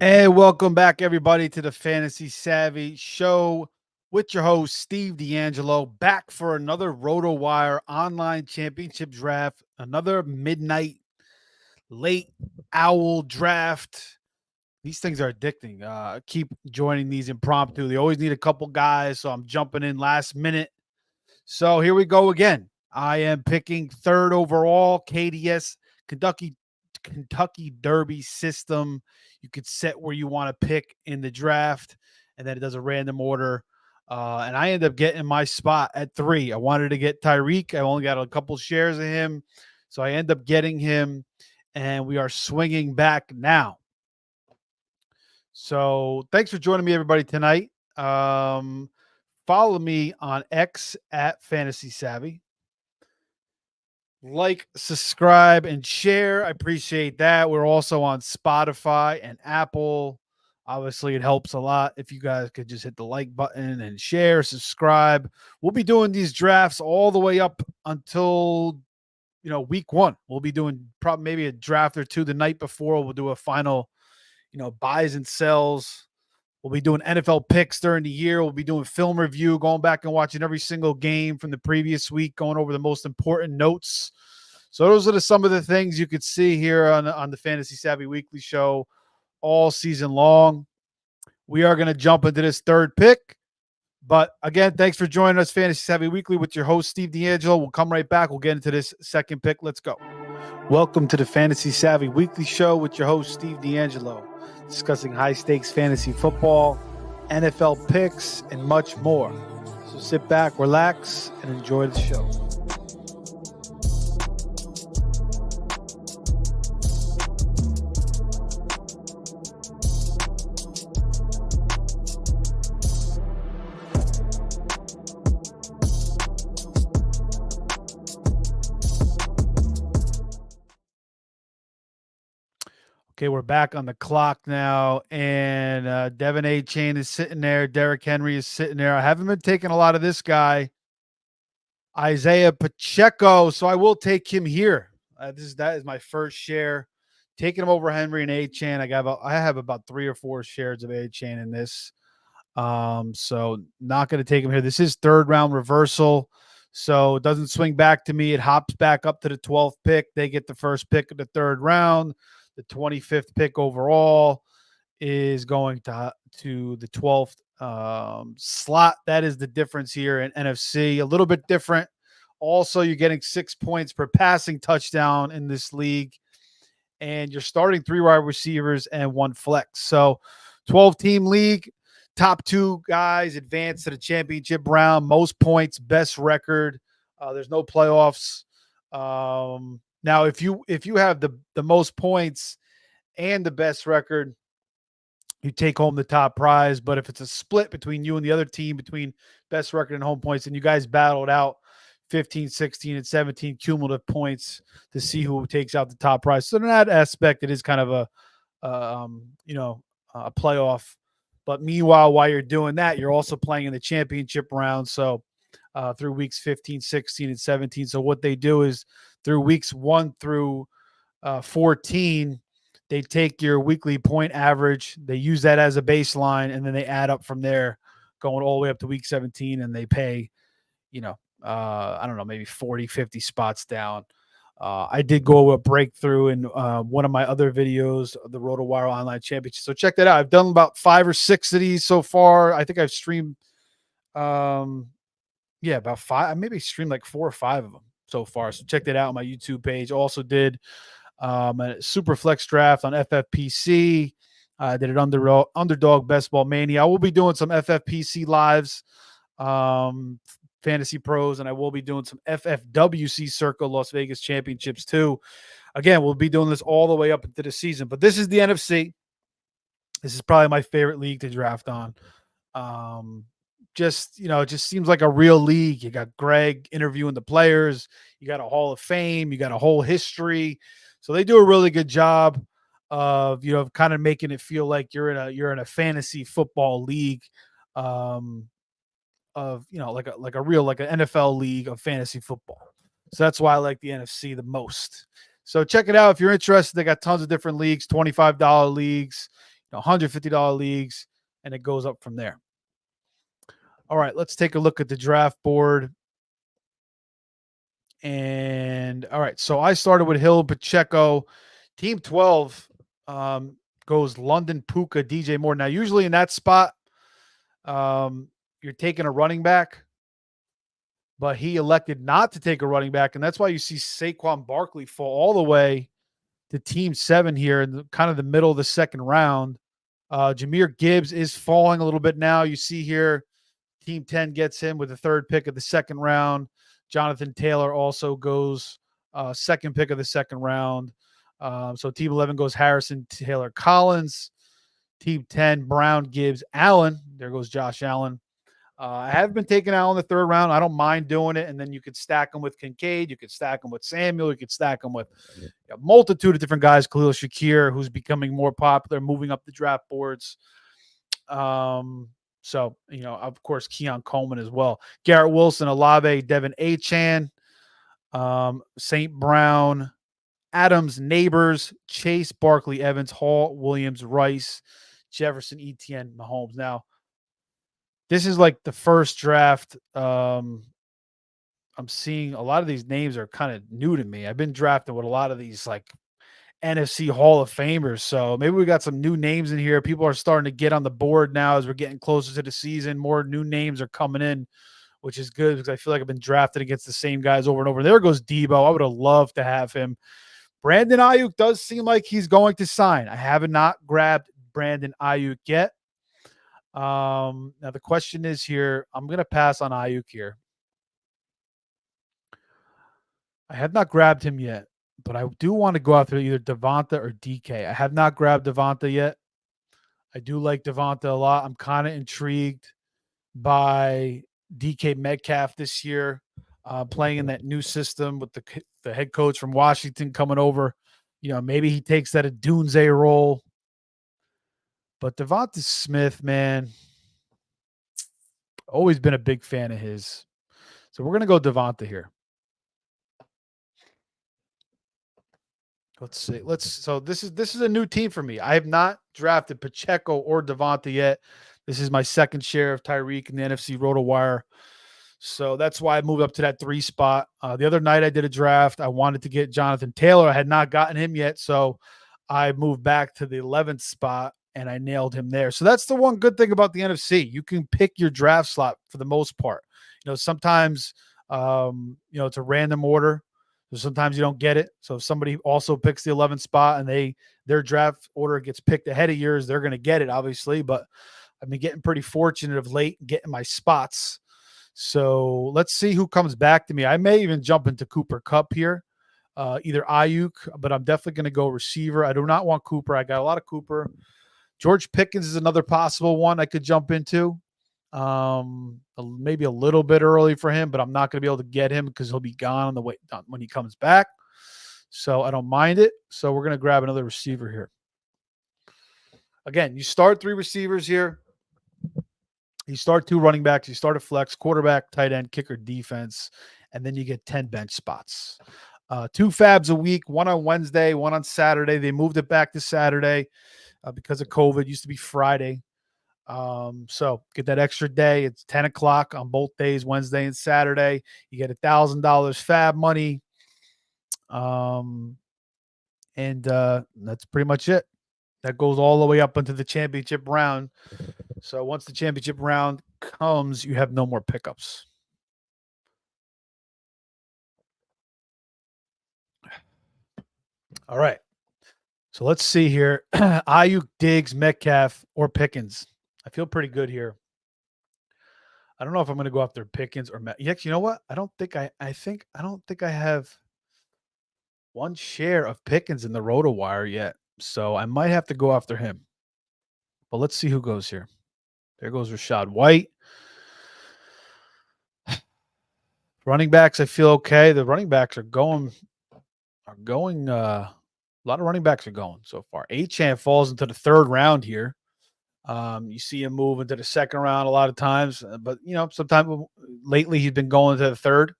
And welcome back, everybody, to the Fantasy Savvy Show with your host, Steve D'Angelo, back for another RotoWire online championship draft, another midnight late owl draft. These things are addicting. Keep joining these impromptu. They always need a couple guys, so I'm jumping in last minute. So here we go again. I am picking third overall, KDS, Kentucky Derby system. You could set where you want to pick in the draft, and then it does a random order. And I end up getting my spot at 3. I wanted to get Tyreek. I only got a couple shares of him, so I end up getting him, and we are swinging back now. So thanks for joining me, everybody, tonight. Follow me on X at Fantasy Savvy. Like, subscribe, and share. I appreciate that. We're also on Spotify and Apple. Obviously, it helps a lot if you guys could just hit the like button and share, subscribe. We'll be doing these drafts all the way up until week 1. We'll be doing probably maybe a draft or two the night before. We'll do a final, buys and sells. We'll be doing NFL picks during the year. We'll be doing film review, going back and watching every single game from the previous week, going over the most important notes. So those are some of the things you could see here on the Fantasy Savvy Weekly Show all season long. We are going to jump into this third pick. But again, thanks for joining us, Fantasy Savvy Weekly, with your host, Steve D'Angelo. We'll come right back. We'll get into this second pick. Let's go. Welcome to the Fantasy Savvy Weekly Show with your host, Steve D'Angelo, discussing high-stakes fantasy football, NFL picks, and much more. So sit back, relax, and enjoy the show. Okay, we're back on the clock now, and Devin Achane is sitting there. Derrick Henry is sitting there. I haven't been taking a lot of this guy, Isaiah Pacheco, so I will take him here. That is my first share, taking him over Henry and Achane. I have about 3 or 4 shares of Achane in this, so not going to take him here. This is third round reversal, so it doesn't swing back to me. It hops back up to the 12th pick. They get the first pick of the third round. The 25th pick overall is going to the 12th slot. That is the difference here in NFC. A little bit different. Also, you're getting 6 points per passing touchdown in this league, and you're starting 3 wide receivers and 1 flex. So 12-team league, top 2 guys advance to the championship round, most points, best record. There's no playoffs. Now, if you have the most points and the best record, you take home the top prize. But if it's a split between you and the other team, between best record and home points, and you guys battled out 15, 16, and 17 cumulative points to see who takes out the top prize. So in that aspect, it is kind of a playoff. But meanwhile, while you're doing that, you're also playing in the championship round. So through weeks 15, 16, and 17. So what they do is through weeks 1 through 14, they take your weekly point average, they use that as a baseline, and then they add up from there, going all the way up to week 17, and they pay, I don't know, maybe 40, 50 spots down. I did go a breakthrough in one of my other videos, the RotoWire Online Championship. So check that out. I've done about 5 or 6 of these so far. I think I've streamed about 5. Maybe streamed like 4 or 5 of them so far. So check that out on my YouTube page. Also did a super flex draft on FFPC. I did it Underdog Best Ball Mania. I will be doing some FFPC lives, Fantasy Pros, and I will be doing some FFWC Circle Las Vegas Championships too. Again, we'll be doing this all the way up into the season. But this is the NFC. This is probably my favorite league to draft on. It just seems like a real league. You got Greg interviewing the players. You got a Hall of Fame. You got a whole history. So they do a really good job of, kind of making it feel like you're in a fantasy football league, like an NFL league of fantasy football. So that's why I like the NFC the most. So check it out if you're interested. They got tons of different leagues, $25 leagues, $150 leagues, and it goes up from there. All right, let's take a look at the draft board. And all right, so I started with Hill, Pacheco. Team 12 goes London, Puka, DJ Moore. Now, usually in that spot, you're taking a running back, but he elected not to take a running back, and that's why you see Saquon Barkley fall all the way to Team 7 here in kind of the middle of the second round. Jahmyr Gibbs is falling a little bit now. You see here, Team 10 gets him with the third pick of the second round. Jonathan Taylor also goes second pick of the second round. So Team 11 goes Harrison, Taylor, Collins. Team 10, Brown, Gibbs, Allen. There goes Josh Allen. I have been taking Allen in the third round. I don't mind doing it. And then you could stack them with Kincaid. You could stack them with Samuel. You could stack them with a multitude of different guys. Khalil Shakir, who's becoming more popular, moving up the draft boards. So, of course, Keon Coleman as well. Garrett Wilson, Olave, Devin Achane, St. Brown, Adams, Neighbors, Chase, Barkley, Evans, Hall, Williams, Rice, Jefferson, Etienne, Mahomes. Now, this is like the first draft. I'm seeing a lot of these names are kind of new to me. I've been drafting with a lot of these like NFC Hall of Famers. So maybe we got some new names in here. People are starting to get on the board now as we're getting closer to the season. More new names are coming in, which is good because I feel like I've been drafted against the same guys over and over. There goes Debo. I would have loved to have him. Brandon Ayuk does seem like he's going to sign. I have not grabbed Brandon Ayuk yet. Now the question is here, I'm going to pass on Ayuk here. I have not grabbed him yet, but I do want to go after either Devonta or DK. I have not grabbed Devonta yet. I do like Devonta a lot. I'm kind of intrigued by DK Metcalf this year, playing in that new system with the head coach from Washington coming over. Maybe he takes that Dunze role. But Devonta Smith, man, always been a big fan of his. So we're going to go Devonta here. Let's see. So this is a new team for me. I have not drafted Pacheco or Devonta yet. This is my second share of Tyreek in the NFC RotoWire. So that's why I moved up to that 3 spot. The other night I did a draft. I wanted to get Jonathan Taylor. I had not gotten him yet. So I moved back to the 11th spot and I nailed him there. So that's the one good thing about the NFC. You can pick your draft slot for the most part. Sometimes, it's a random order. So sometimes you don't get it. So if somebody also picks the 11th spot and their draft order gets picked ahead of yours, they're going to get it, obviously. But I've been getting pretty fortunate of late getting my spots. So let's see who comes back to me. I may even jump into Cooper Kupp here, either Ayuk, but I'm definitely going to go receiver. I do not want Cooper. I got a lot of Cooper. George Pickens is another possible one I could jump into. Maybe a little bit early for him, but I'm not going to be able to get him because he'll be gone when he comes back. So I don't mind it. So we're going to grab another receiver here. Again, you start 3 receivers here. You start 2 running backs. You start a flex, quarterback, tight end, kicker, defense, and then you get 10 bench spots. 2 fabs a week, one on Wednesday, one on Saturday. They moved it back to Saturday because of COVID. It used to be Friday. So get that extra day. It's 10 o'clock on both days, Wednesday and Saturday. You get $1,000 fab money. And that's pretty much it. That goes all the way up into the championship round. So once the championship round comes, you have no more pickups. All right. So let's see here. Ayuk, Diggs, Metcalf, or Pickens. I feel pretty good here. I don't know if I'm going to go after Pickens or Metcalf. You know what? I don't think I have one share of Pickens in the RotoWire yet. So I might have to go after him. But let's see who goes here. There goes Rachaad White. Running backs, I feel okay. The running backs are going. A lot of running backs are going so far. Achane falls into the 3rd round here. You see him move into the 2nd round a lot of times, but sometimes lately he's been going to the 3rd,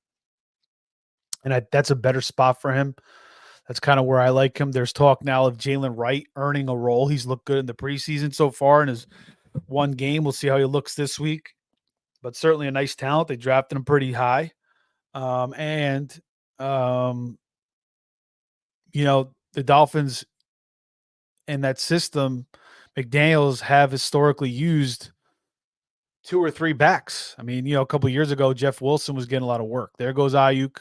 and that's a better spot for him. That's kind of where I like him. There's talk now of Jalen Wright earning a role. He's looked good in the preseason so far in his one game. We'll see how he looks this week, but certainly a nice talent. They drafted him pretty high. And um, the Dolphins in that system, McDaniels have historically used two or three backs. I mean, a couple of years ago, Jeff Wilson was getting a lot of work. There goes Ayuk.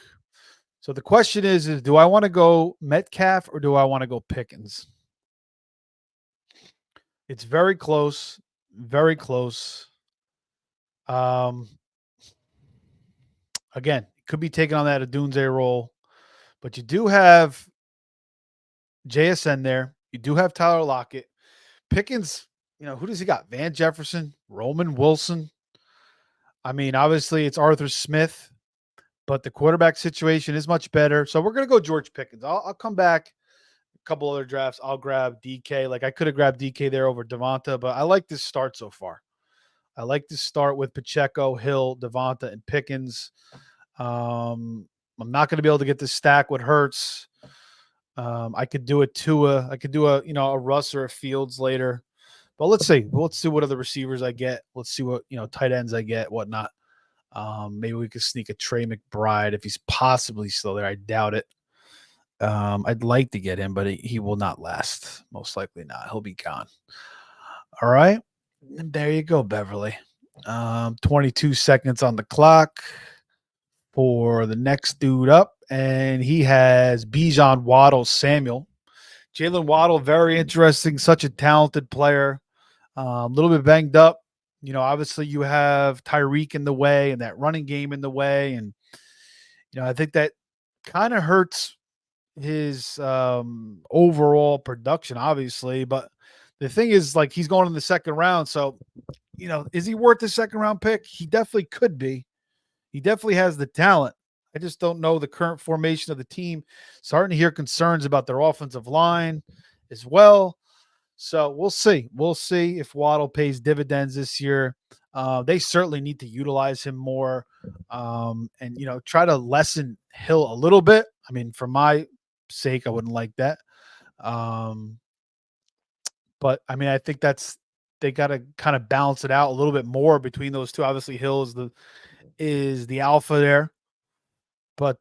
So the question is do I want to go Metcalf or do I want to go Pickens? It's very close, very close. Again, could be taking on that Adunze role, but you do have JSN there. You do have Tyler Lockett. Pickens, who does he got? Van Jefferson, Roman Wilson. I mean, obviously it's Arthur Smith, but the quarterback situation is much better. So we're going to go George Pickens. I'll come back a couple other drafts. I'll grab DK. Like I could have grabbed DK there over Devonta, but I like this start so far. I like to start with Pacheco, Hill, Devonta, and Pickens. I'm not going to be able to get this stack with Hurts. I could do a Tua. I could do a Russ or a Fields later. But let's see. Let's see what other receivers I get. Let's see what tight ends I get, whatnot. Maybe we could sneak a Trey McBride if he's possibly still there. I doubt it. I'd like to get him, but he will not last. Most likely not. He'll be gone. All right. And there you go, Beverly. 22 seconds on the clock for the next dude up, and he has Bijan Waddle Samuel. Jalen Waddle, very interesting, such a talented player. A little bit banged up. Obviously you have Tyreek in the way and that running game in the way. And, I think that kind of hurts his overall production, obviously. But the thing is, like, he's going in the second round. So, is he worth the second round pick? He definitely could be. He definitely has the talent. I just don't know the current formation of the team. Starting to hear concerns about their offensive line as well. So we'll see. We'll see if Waddle pays dividends this year. They certainly need to utilize him more and, try to lessen Hill a little bit. I mean, for my sake, I wouldn't like that. But, I mean, I think they got to kind of balance it out a little bit more between those two. Obviously, Hill is the alpha there. But,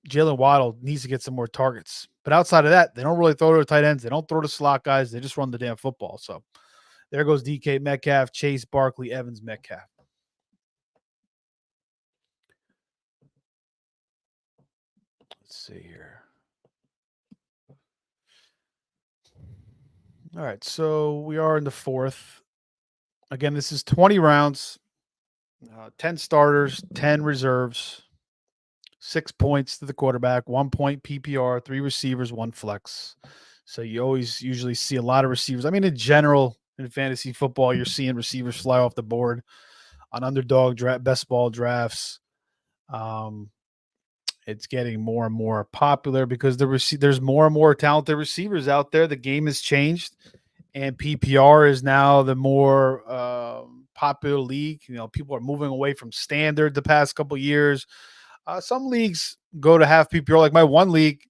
Jalen Waddle needs to get some more targets. But outside of that, they don't really throw to the tight ends. They don't throw to slot guys. They just run the damn football. So there goes DK Metcalf, Chase, Barkley, Evans, Metcalf. Let's see here. All right, so we are in the fourth. Again, this is 20 rounds, 10 starters, 10 reserves. 6 points to the quarterback, 1 point PPR, 3 receivers, 1 flex. So you always usually see a lot of receivers. I mean, in general, in fantasy football, you're seeing receivers fly off the board on underdog best ball drafts. It's getting more and more popular because there's more and more talented receivers out there. The game has changed, and PPR is now the more popular league. People are moving away from standard the past couple years. Some leagues go to half PPR. Like my one league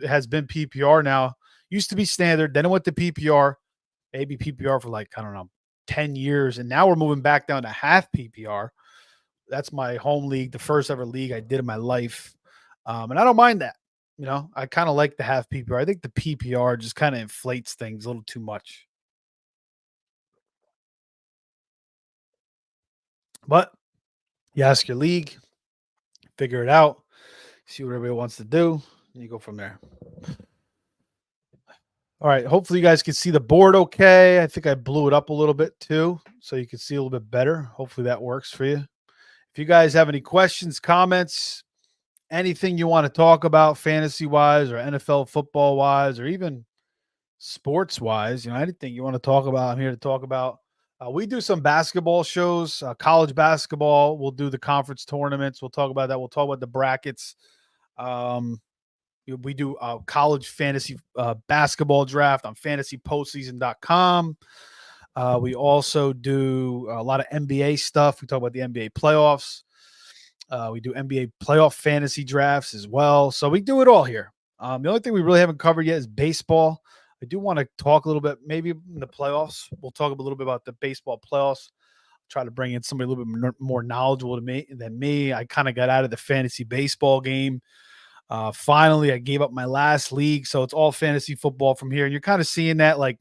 has been PPR now. Used to be standard, then it went to PPR, maybe PPR for 10 years, and now we're moving back down to half PPR. That's my home league, the first ever league I did in my life, and I don't mind that. I kind of like the half PPR. I think the PPR just kind of inflates things a little too much. But you ask your league, figure it out, see what everybody wants to do, and you go from there. All right. Hopefully you guys can see the board okay. I think I blew it up a little bit too, so you can see a little bit better. Hopefully that works for you. If you guys have any questions, comments, anything you want to talk about fantasy-wise or NFL football-wise or even sports-wise, anything you want to talk about, I'm here to talk about. We do some basketball shows, college basketball. We'll do the conference tournaments. We'll talk about that. We'll talk about the brackets. We do a college fantasy basketball draft on fantasypostseason.com. We also do a lot of NBA stuff. We talk about the NBA playoffs. We do NBA playoff fantasy drafts as well. So we do it all here. The only thing we really haven't covered yet is baseball. I do want to talk a little bit, maybe in the playoffs. We'll talk a little bit about the baseball playoffs. Try to bring in somebody a little bit more knowledgeable to me than me. I kind of got out of the fantasy baseball game. Finally, I gave up my last league, so it's all fantasy football from here. And you're kind of seeing that, like,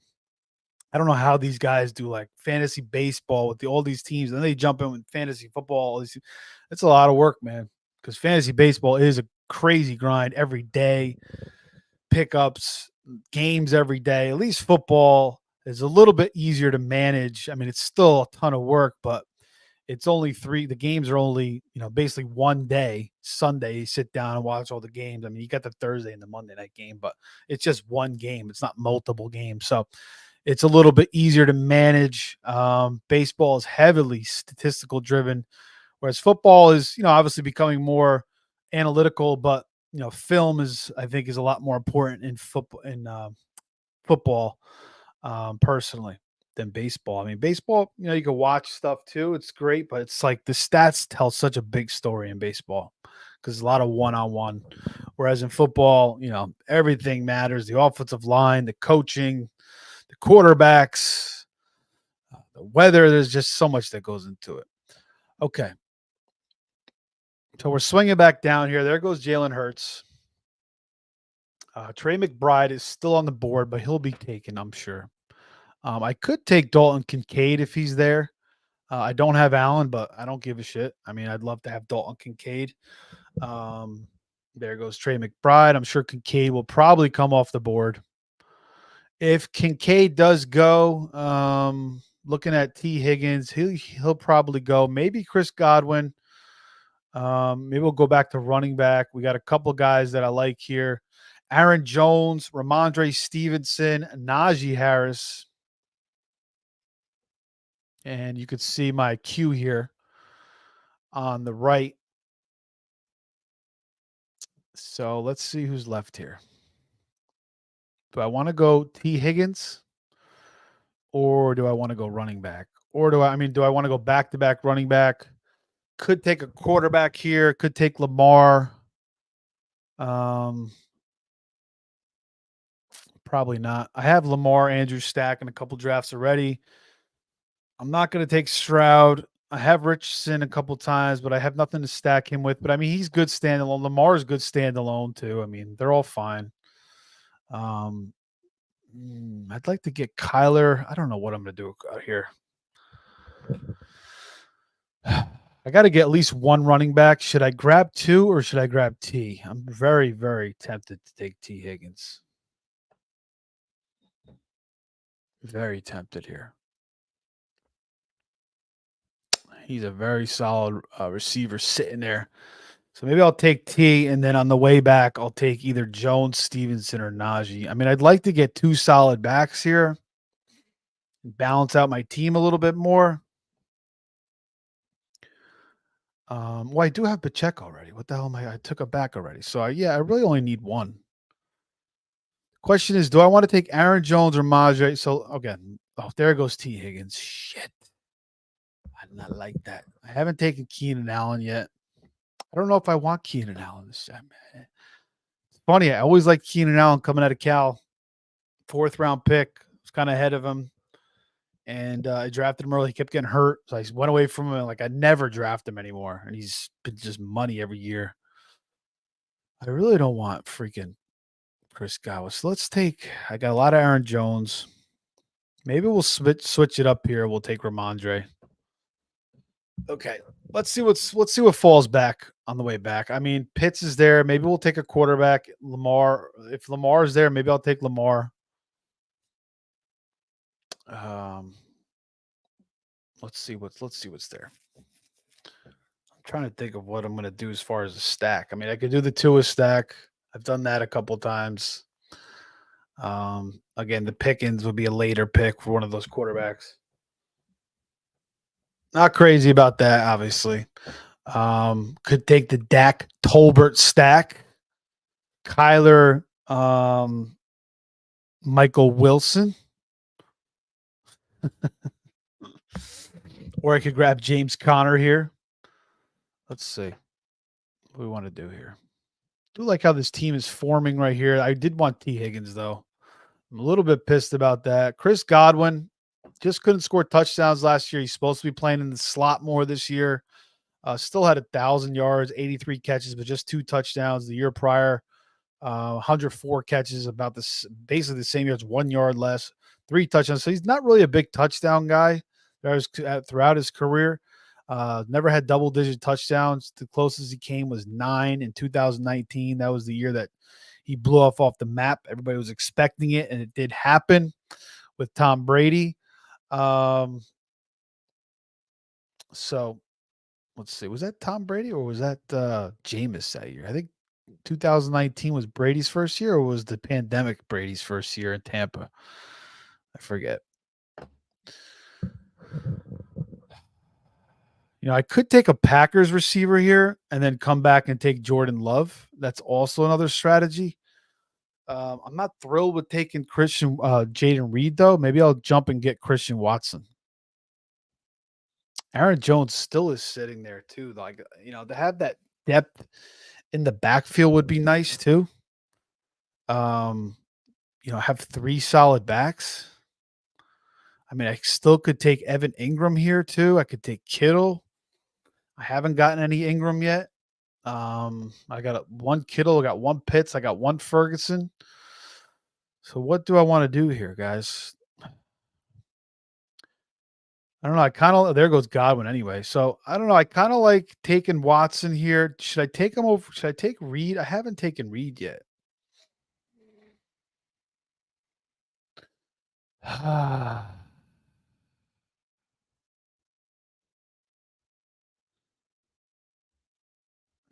I don't know how these guys do like fantasy baseball with all these teams, and then they jump in with fantasy football. It's a lot of work, man. Because fantasy baseball is a crazy grind every day, pickups, games every day. At least football is a little bit easier to manage. I mean, it's still a ton of work, but it's only three. The games are only, basically one day, Sunday. You sit down and watch all the games. I mean, you got the Thursday and the Monday night game, but it's just one game. It's not multiple games. So it's a little bit easier to manage. Baseball is heavily statistical driven, whereas football is, obviously becoming more analytical, but film I think is a lot more important in football, personally, than baseball. I mean, baseball, you can watch stuff too. It's great, but it's like the stats tell such a big story in baseball because a lot of one-on-one. Whereas in football, everything matters: the offensive line, the coaching, the quarterbacks, the weather. There's just so much that goes into it. Okay. So we're swinging back down here. There goes Jalen Hurts. Trey McBride is still on the board, but he'll be taken, I'm sure. I could take Dalton Kincaid if he's there. I don't have Allen, but I don't give a shit. I mean, I'd love to have Dalton Kincaid. There goes Trey McBride. I'm sure Kincaid will probably come off the board. If Kincaid does go, looking at T. Higgins, he'll probably go. Maybe Chris Godwin. Maybe we'll go back to running back. We got a couple guys that I like here: Aaron Jones, Ramondre Stevenson, Najee Harris, and you could see my queue here on the right. So let's see who's left here. Do I want to go T. Higgins, or do I want to go running back? Or do I want to go back-to-back running back? Could take a quarterback here. Could take Lamar. Probably not. I have Lamar, Andrew Stack in a couple drafts already. I'm not going to take Stroud. I have Richardson a couple times, but I have nothing to stack him with. But I mean, he's good standalone. Lamar's good standalone too. I mean, they're all fine. I'd like to get Kyler. I don't know what I'm going to do out here. I got to get at least one running back. Should I grab two or should I grab T? I'm very, very tempted to take T. Higgins. Very tempted here. He's a very solid receiver sitting there. So maybe I'll take T, and then on the way back, I'll take either Jones, Stevenson, or Najee. I mean, I'd like to get two solid backs here, balance out my team a little bit more. Well, I do have Pacheco already. What the hell am I took a back already. So, I really only need one. Question is, do I want to take Aaron Jones or Majay? So, again, there goes T. Higgins. Shit. I did not like that. I haven't taken Keenan Allen yet. I don't know if I want Keenan Allen this time. It's funny. I always like Keenan Allen coming out of Cal. 4th round pick. Was kind of ahead of him. And I drafted him early. He kept getting hurt. So I went away from him. Like, I never draft him anymore. And he's been just money every year. I really don't want freaking Chris Godwin. So I got a lot of Aaron Jones. Maybe we'll switch it up here. We'll take Ramondre. Okay. Let's see what falls back on the way back. I mean, Pitts is there. Maybe we'll take a quarterback. Lamar. If Lamar is there, maybe I'll take Lamar. Let's see what's there. I'm trying to think of what I'm going to do as far as a stack. I mean, I could do the Tua stack. I've done that a couple times. Again, the Pickens would be a later pick for one of those quarterbacks. Not crazy about that, obviously. Could take the Dak Tolbert stack. Kyler, Michael Wilson. Or I could grab James Conner here. Let's see what we want to do here. Do like how this team is forming right here. I did want T. Higgins, though. I'm a little bit pissed about that. Chris Godwin just couldn't score touchdowns last year. He's supposed to be playing in the slot more this year. Still had 1,000 yards, 83 catches, but just 2 touchdowns the year prior. 104 catches, about this, basically the same yards, 1 yard less, 3 touchdowns. So he's not really a big touchdown guy throughout his career. Never had double-digit touchdowns. The closest he came was 9 in 2019. That was the year that he blew off the map. Everybody was expecting it, and it did happen with Tom Brady. So let's see. Was that Tom Brady or was that Jameis that year? I think 2019 was Brady's first year, or was the pandemic Brady's first year in Tampa? I forget. I could take a Packers receiver here and then come back and take Jordan Love. That's also another strategy. I'm not thrilled with taking Jaden Reed, though. Maybe I'll jump and get Christian Watson. Aaron Jones still is sitting there too. Like, to have that depth in the backfield would be nice too. Have 3 solid backs. I mean, I still could take Evan Ingram here too. I could take Kittle. I haven't gotten any Ingram yet. I got 1 Kittle, I got 1 Pitts, I got 1 Ferguson. So what do I want to do here, guys? I don't know. There goes Godwin anyway. So I don't know. I kind of like taking Watson here. Should I take him over? Should I take Reed? I haven't taken Reed yet.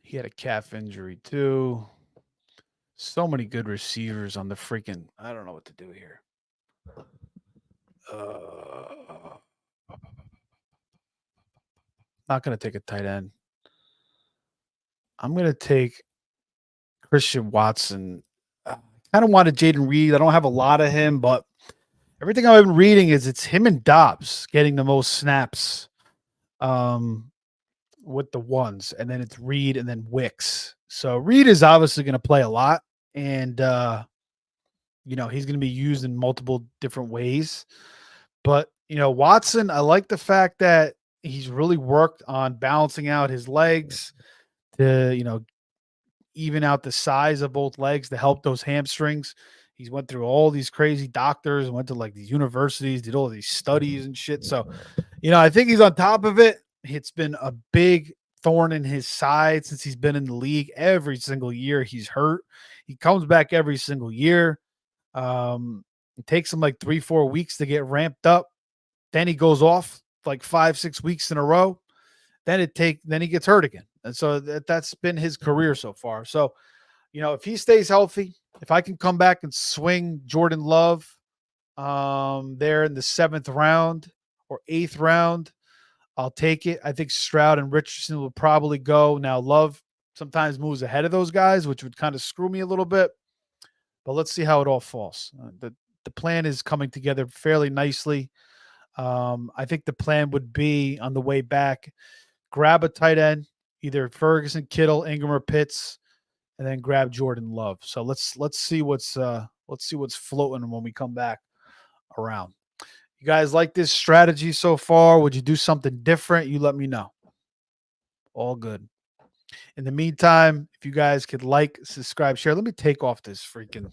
He had a calf injury too. So many good receivers on the freaking. I don't know what to do here. Not going to take a tight end. I'm going to take Christian Watson. I kind of wanted Jaden Reed. I don't have a lot of him, but everything I've been reading is it's him and Dobbs getting the most snaps with the ones, and then it's Reed and then Wicks. So Reed is obviously going to play a lot, and he's going to be used in multiple different ways. But Watson, I like the fact that he's really worked on balancing out his legs to even out the size of both legs to help those hamstrings. He's went through all these crazy doctors and went to like these universities, did all these studies and shit. So, I think he's on top of it. It's been a big thorn in his side since he's been in the league. Every single year he's hurt. He comes back every single year. It takes him like 3-4 weeks to get ramped up. Then he goes off like 5-6 weeks in a row. Then he gets hurt again. And so that's been his career so far. So, if he stays healthy, if I can come back and swing Jordan Love there in the 7th round or 8th round, I'll take it. I think Stroud and Richardson will probably go. Now, Love sometimes moves ahead of those guys, which would kind of screw me a little bit. But let's see how it all falls. The plan is coming together fairly nicely. I think the plan would be on the way back, grab a tight end, either Ferguson, Kittle, Ingram, or Pitts, and then grab Jordan Love. So let's see what's floating when we come back around. You guys like this strategy so far? Would you do something different? You let me know. All good. In the meantime, if you guys could like, subscribe, share. Let me take off this freaking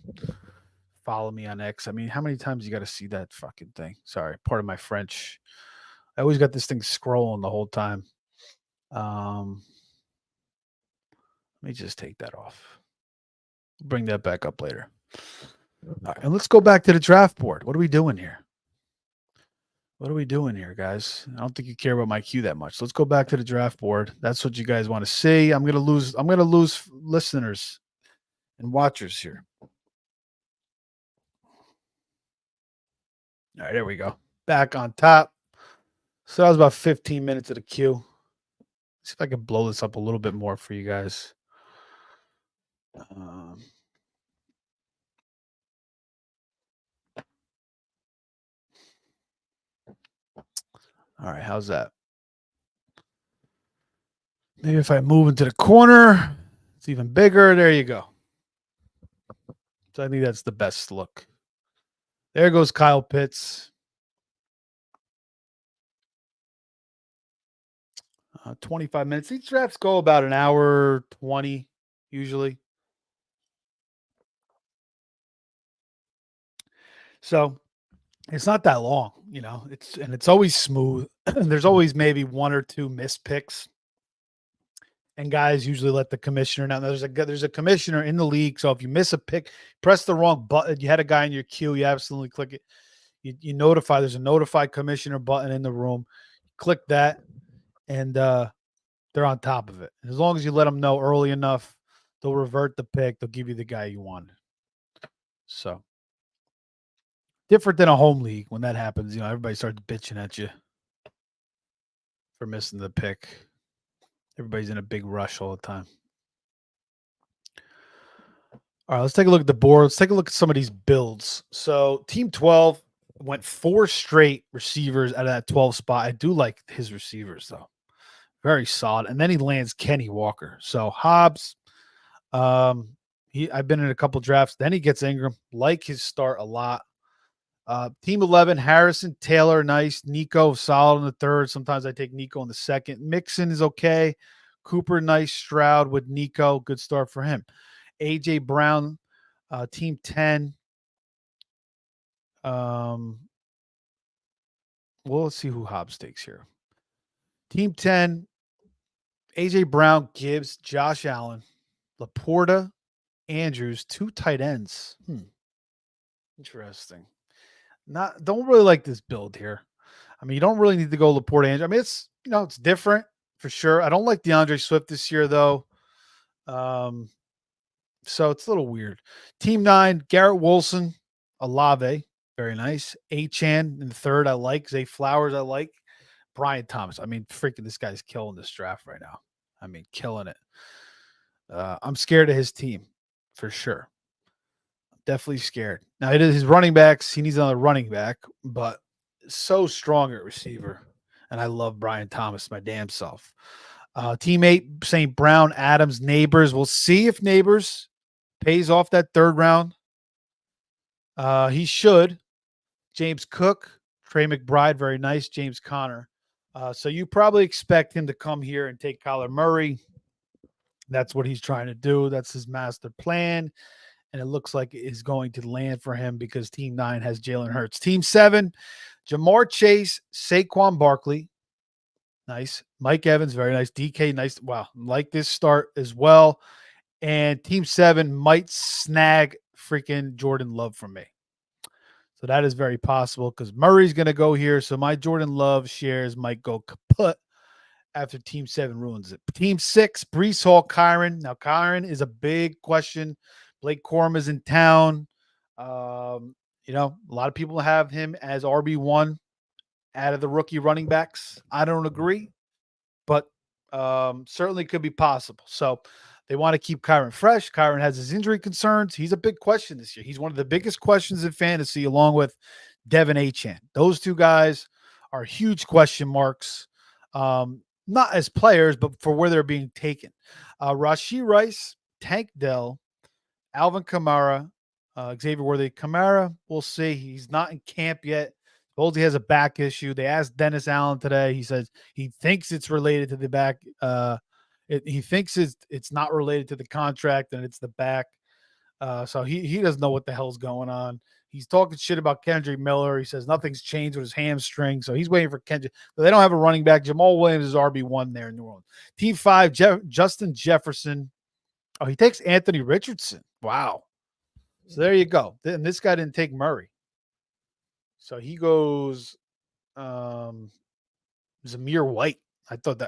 follow me on X. I mean, how many times you got to see that fucking thing? Sorry, part of my French. I always got this thing scrolling the whole time. Let me just take that off. Bring that back up later. All right, and let's go back to the draft board. What are we doing here? What are we doing here, guys? I don't think you care about my queue that much. Let's go back to the draft board. That's what you guys want to see. I'm gonna lose listeners and watchers here. All right, there we go. Back on top. So that was about 15 minutes of the queue. See if I can blow this up a little bit more for you guys. All right, how's that? Maybe if I move into the corner, It's even bigger. There you go. So I think that's the best look. There goes Kyle Pitts. 25 minutes. These drafts go about an hour 20 usually. So it's not that long, it's always smooth. There's always maybe one or two missed picks. And guys usually let the commissioner know. There's a commissioner in the league. So if you miss a pick, press the wrong button. You had a guy in your queue, you absolutely click it. You notify. There's a notify commissioner button in the room. Click that, and they're on top of it. And as long as you let them know early enough, they'll revert the pick. They'll give you the guy you wanted. So different than a home league when that happens. Everybody starts bitching at you for missing the pick. Everybody's in a big rush all the time. All right, let's take a look at the board. Let's take a look at some of these builds. So Team 12 went 4 straight receivers out of that 12 spot. I do like his receivers, though. Very solid. And then he lands Kenny Walker. So Hobbs, I've been in a couple drafts. Then he gets Ingram. Like his start a lot. Team 11, Harrison, Taylor, nice. Nico, solid in the third. Sometimes I take Nico in the second. Mixon is okay. Cooper, nice. Stroud with Nico. Good start for him. A.J. Brown, Team 10. Well, let's see who Hobbs takes here. Team 10, A.J. Brown, Gibbs, Josh Allen, Laporta, Andrews, 2 tight ends. Interesting. Don't really like this build here. I mean, you don't really need to go Laporta, Andrews. I mean, it's it's different for sure. I don't like DeAndre Swift this year though. So it's a little weird. Team 9, Garrett Wilson, Olave, very nice. Achane in the third, I like. Zay Flowers, I like. Brian Thomas. I mean, freaking this guy's killing this draft right now. I mean, killing it. I'm scared of his team for sure. Definitely scared. Now, it is his running backs. He needs another running back, but so strong at receiver. And I love Brian Thomas, my damn self. Team 8, St. Brown, Adams, Neighbors. We'll see if Neighbors pays off that third round. He should. James Cook, Trey McBride, very nice. James Conner. So you probably expect him to come here and take Kyler Murray. That's what he's trying to do. That's his master plan. And it looks like it is going to land for him because Team 9 has Jalen Hurts. Team 7, Jamar Chase, Saquon Barkley. Nice. Mike Evans, very nice. DK, nice. Wow. Like this start as well. And Team 7 might snag freaking Jordan Love from me. So that is very possible because Murray's going to go here. So my Jordan Love shares might go kaput after Team 7 ruins it. Team 6, Breece Hall, Kyron. Now, Kyron is a big question. Blake Corum is in town. A lot of people have him as RB1 out of the rookie running backs. I don't agree, but certainly could be possible. So they want to keep Kyron fresh. Kyron has his injury concerns. He's a big question this year. He's one of the biggest questions in fantasy, along with Devin Achane. Those two guys are huge question marks, not as players, but for where they're being taken. Rashee Rice, Tank Dell, Alvin Kamara, Xavier Worthy. Kamara, we'll see. He's not in camp yet. He has a back issue. They asked Dennis Allen today. He says he thinks it's related to the back. He thinks it's not related to the contract and it's the back. So he doesn't know what the hell's going on. He's talking shit about Kendrick Miller. He says nothing's changed with his hamstring. So he's waiting for Kendrick. But they don't have a running back. Jamal Williams is RB1 there in New Orleans. Team 5, Justin Jefferson. Oh, he takes Anthony Richardson. Wow. So there you go. And this guy didn't take Murray. So he goes Zamir White. I thought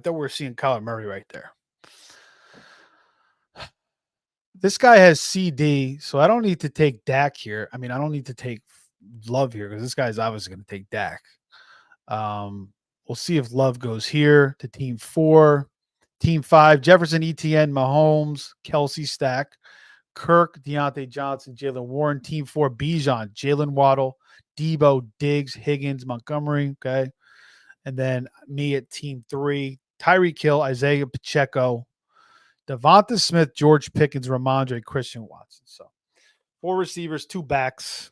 we were seeing Kyler Murray right there. This guy has CD, so I don't need to take Dak here. I mean, I don't need to take Love here because this guy's obviously going to take Dak. We'll see if Love goes here to Team 4. Team 5, Jefferson, Etienne, Mahomes, Kelsey stack. Kirk, Deontay Johnson, Jalen Warren. Team 4, Bijan, Jalen Waddle, Debo, Diggs, Higgins, Montgomery. Okay. And then me at Team 3, Tyreek Hill, Isaiah Pacheco, Devonta Smith, George Pickens, Ramondre, Christian Watson. So 4 receivers, 2 backs.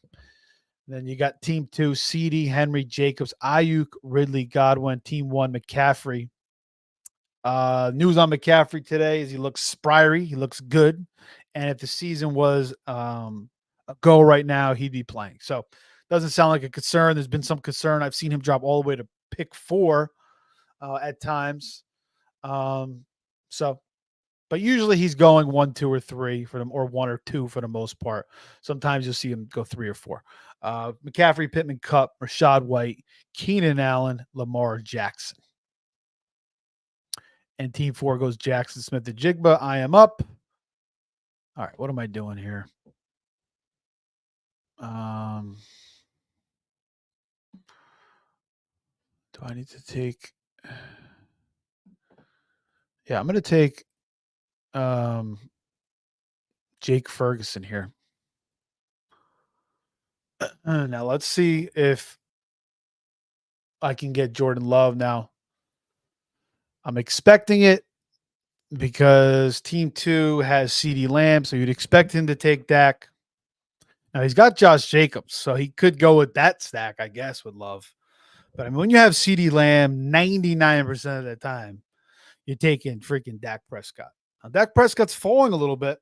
Then you got team 2, CD, Henry, Jacobs, Ayuk, Ridley, Godwin. Team 1, McCaffrey. News on McCaffrey today is he looks spriery. He looks good. And if the season was a go right now, he'd be playing. So doesn't sound like a concern. There's been some concern. I've seen him drop all the way to pick 4 at times. So, but usually he's going 1, 2, or 3 for them, or 1 or 2 for the most part. Sometimes you'll see him go 3 or 4. McCaffrey, Pittman, Cup, Rashad White, Keenan Allen, Lamar Jackson. And team 4 goes Jackson Smith and Jigba. I am up. All right, what am I doing here? Do I need to take? Yeah, I'm going to take Jake Ferguson here. Now let's see if I can get Jordan Love now. I'm expecting it because team 2 has CeeDee Lamb, so you'd expect him to take Dak. Now he's got Josh Jacobs, so he could go with that stack, I guess, with Love. But I mean, when you have CeeDee Lamb 99% of the time, you're taking freaking Dak Prescott. Now, Dak Prescott's falling a little bit.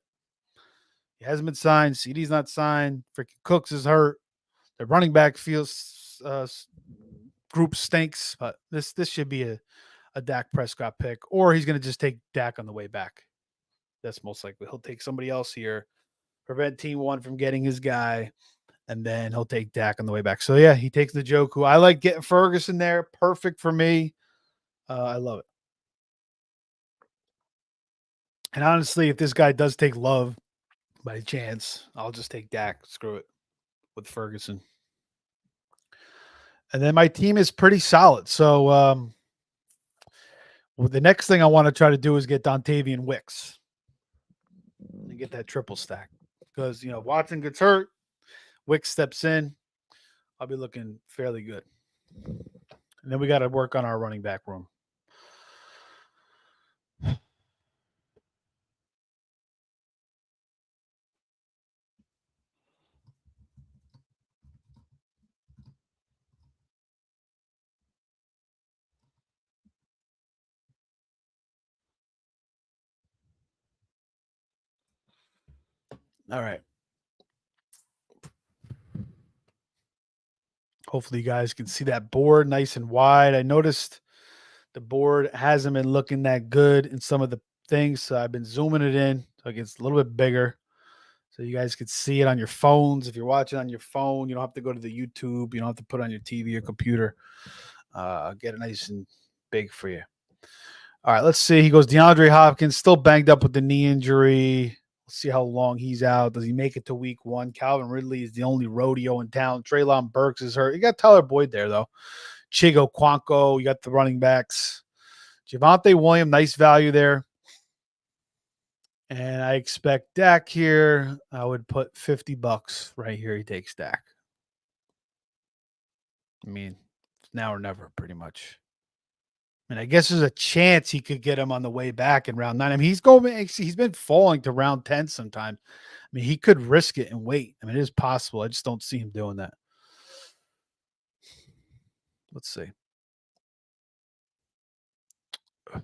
He hasn't been signed. CeeDee's not signed. Freaking Cooks is hurt. The running back feels group stinks, but this should be a Dak Prescott pick, or he's going to just take Dak on the way back. That's most likely. He'll take somebody else here, prevent team 1 from getting his guy, and then he'll take Dak on the way back. So, yeah, he takes the Njoku. I like getting Ferguson there. Perfect for me. I love it. And honestly, if this guy does take Love by chance, I'll just take Dak. Screw it with Ferguson. And then my team is pretty solid. So the next thing I want to try to do is get Dontavian Wicks and get that triple stack. Because, you know, Watson gets hurt, Wicks steps in, I'll be looking fairly good. And then we got to work on our running back room. All right. Hopefully you guys can see that board nice and wide. I noticed the board hasn't been looking that good in some of the things, so I've been zooming it in so it gets a little bit bigger so you guys can see it on your phones. If you're watching on your phone, you don't have to go to the YouTube. You don't have to put it on your TV or computer. Get it nice and big for you. All right, let's see. He goes DeAndre Hopkins, still banged up with the knee injury. Let's see how long he's out. Does he make it to week 1? Calvin Ridley is the only rodeo in town. Treylon Burks is hurt. You got Tyler Boyd there, though. Chigo Quanko. You got the running backs. Javonte Williams, nice value there. And I expect Dak here. I would put $50 right here. He takes Dak. I mean, it's now or never, pretty much. And I guess there's a chance he could get him on the way back in round 9. I mean, he's been falling to round 10 sometimes. I mean, he could risk it and wait. I mean, it is possible. I just don't see him doing that. Let's see. I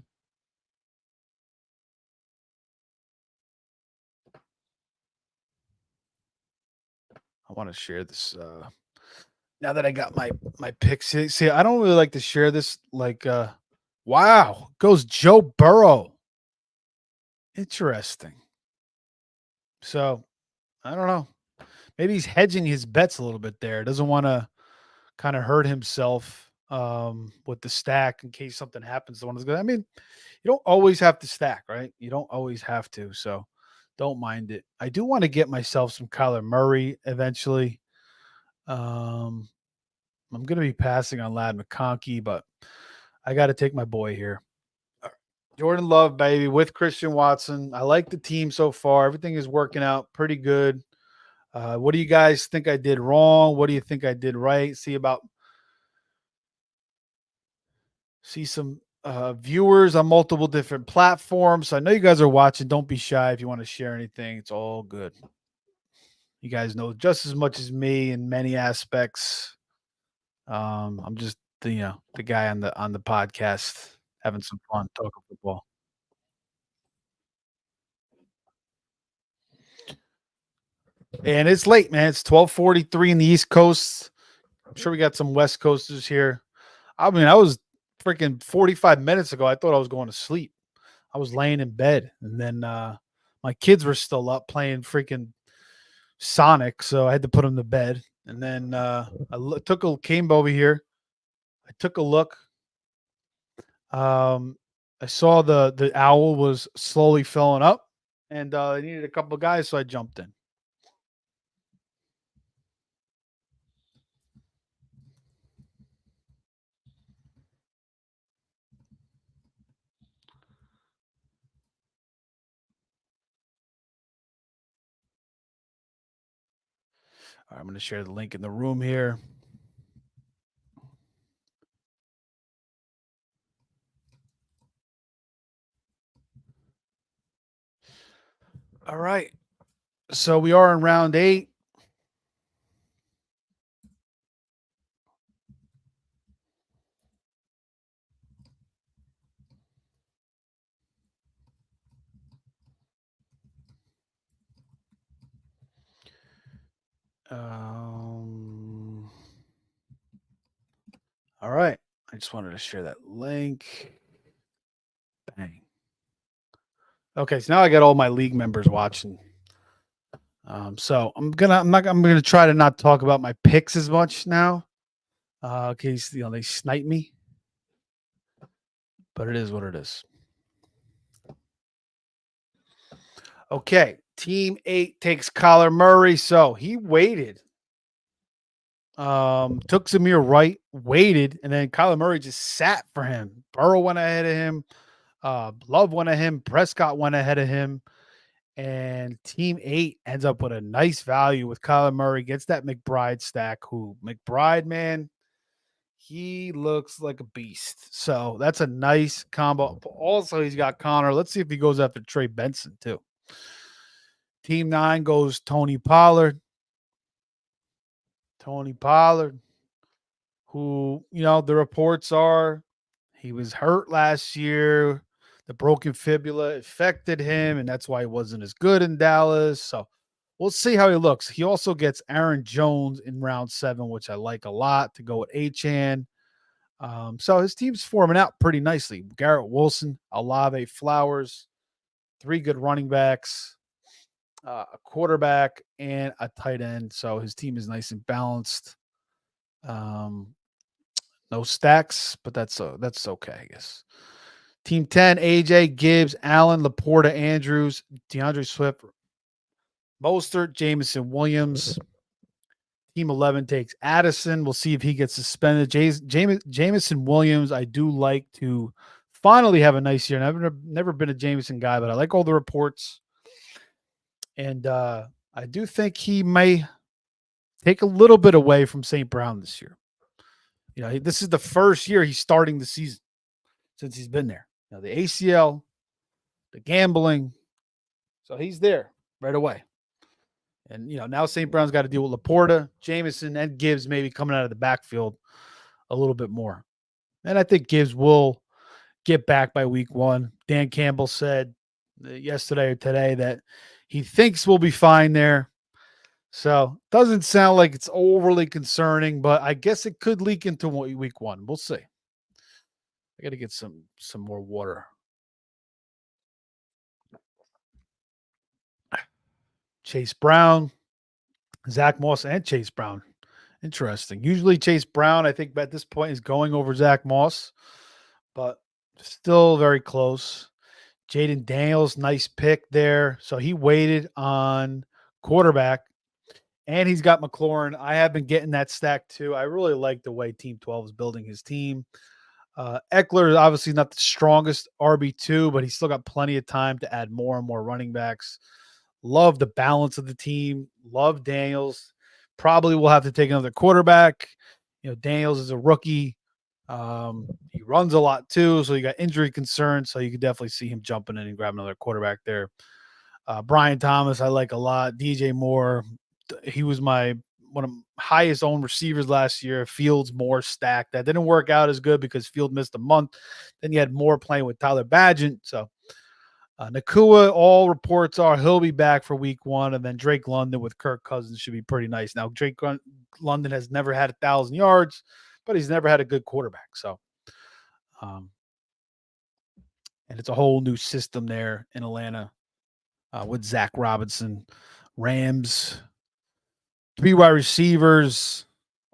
want to share this now that I got my picks. See, I don't really like to share this like wow, goes Joe Burrow. Interesting. So, I don't know. Maybe he's hedging his bets a little bit there. Doesn't want to kind of hurt himself with the stack in case something happens to one of the guys. I mean, you don't always have to stack, right? You don't always have to. So don't mind it. I do want to get myself some Kyler Murray eventually. I'm going to be passing on Lad McConkey, but I got to take my boy here. Jordan Love, baby, with Christian Watson. I like the team so far. Everything is working out pretty good. What do you guys think I did wrong? What do you think I did right? See some viewers on multiple different platforms. So I know you guys are watching. Don't be shy if you want to share anything. It's all good. You guys know just as much as me in many aspects. I'm just the guy on the podcast having some fun talking football. And it's late, man. It's 12:43 in the East Coast. I'm sure we got some West Coasters here. I mean, I was freaking 45 minutes ago. I thought I was going to sleep. I was laying in bed, and then my kids were still up playing freaking Sonic, so I had to put them to bed. And then came over here. I took a look. Um, I saw the owl was slowly filling up, and I needed a couple of guys, so I jumped in. All right, I'm going to share the link in the room here. All right. So we are in round 8. All right. I just wanted to share that link. Bang. Okay, so now I got all my league members watching. So I'm gonna try to not talk about my picks as much now. In case they snipe me. But it is what it is. Okay. Team 8 takes Kyler Murray. So he waited. Took Zamir Wright, waited, and then Kyler Murray just sat for him. Burrow went ahead of him. Love went ahead of him. Prescott went ahead of him. And Team 8 ends up with a nice value with Kyler Murray. Gets that McBride stack. Who McBride, man, he looks like a beast. So that's a nice combo. Also, he's got Connor. Let's see if he goes after Trey Benson, too. Team 9 goes Tony Pollard. Tony Pollard, who, the reports are he was hurt last year. The broken fibula affected him, and that's why he wasn't as good in Dallas. So we'll see how he looks. He also gets Aaron Jones in round 7, which I like a lot to go with Achane. So his team's forming out pretty nicely. Garrett Wilson, Olave Flowers, 3 good running backs, a quarterback, and a tight end. So his team is nice and balanced. No stacks, but that's okay, I guess. Team 10, AJ, Gibbs, Allen, Laporta, Andrews, DeAndre Swift, Mostert, Jameson Williams. Team 11 takes Addison. We'll see if he gets suspended. Jameson Williams, I do like to finally have a nice year. Never been a Jameson guy, but I like all the reports. And I do think he may take a little bit away from St. Brown this year. This is the first year he's starting the season since he's been there. The ACL, the gambling. So he's there right away. And, now St. Brown's got to deal with Laporta, Jameson, and Gibbs maybe coming out of the backfield a little bit more. And I think Gibbs will get back by week 1. Dan Campbell said yesterday or today that he thinks we'll be fine there. So doesn't sound like it's overly concerning, but I guess it could leak into week 1. We'll see. I got to get some more water. Chase Brown, Zach Moss, and Chase Brown. Interesting. Usually Chase Brown, I think at this point, is going over Zach Moss, but still very close. Jaden Daniels, nice pick there. So he waited on quarterback, and he's got McLaurin. I have been getting that stack too. I really like the way Team 12 is building his team. Eckler is obviously not the strongest RB2, but he's still got plenty of time to add more and more running backs. Love the balance of the team. Love Daniels. Probably will have to take another quarterback. Daniels is a rookie. He runs a lot too, so you got injury concerns. So you could definitely see him jumping in and grabbing another quarterback there. Brian Thomas, I like a lot. DJ Moore, he was my one of my highest owned receivers last year. Fields more stacked. That didn't work out as good because Field missed a month. Then you had Moore playing with Tyler Badgett. So Nakua, all reports are he'll be back for week 1, and then Drake London with Kirk Cousins should be pretty nice. Now London has never had 1,000 yards, but he's never had a good quarterback. So, and it's a whole new system there in Atlanta with Zach Robinson, Rams, 3 wide receivers,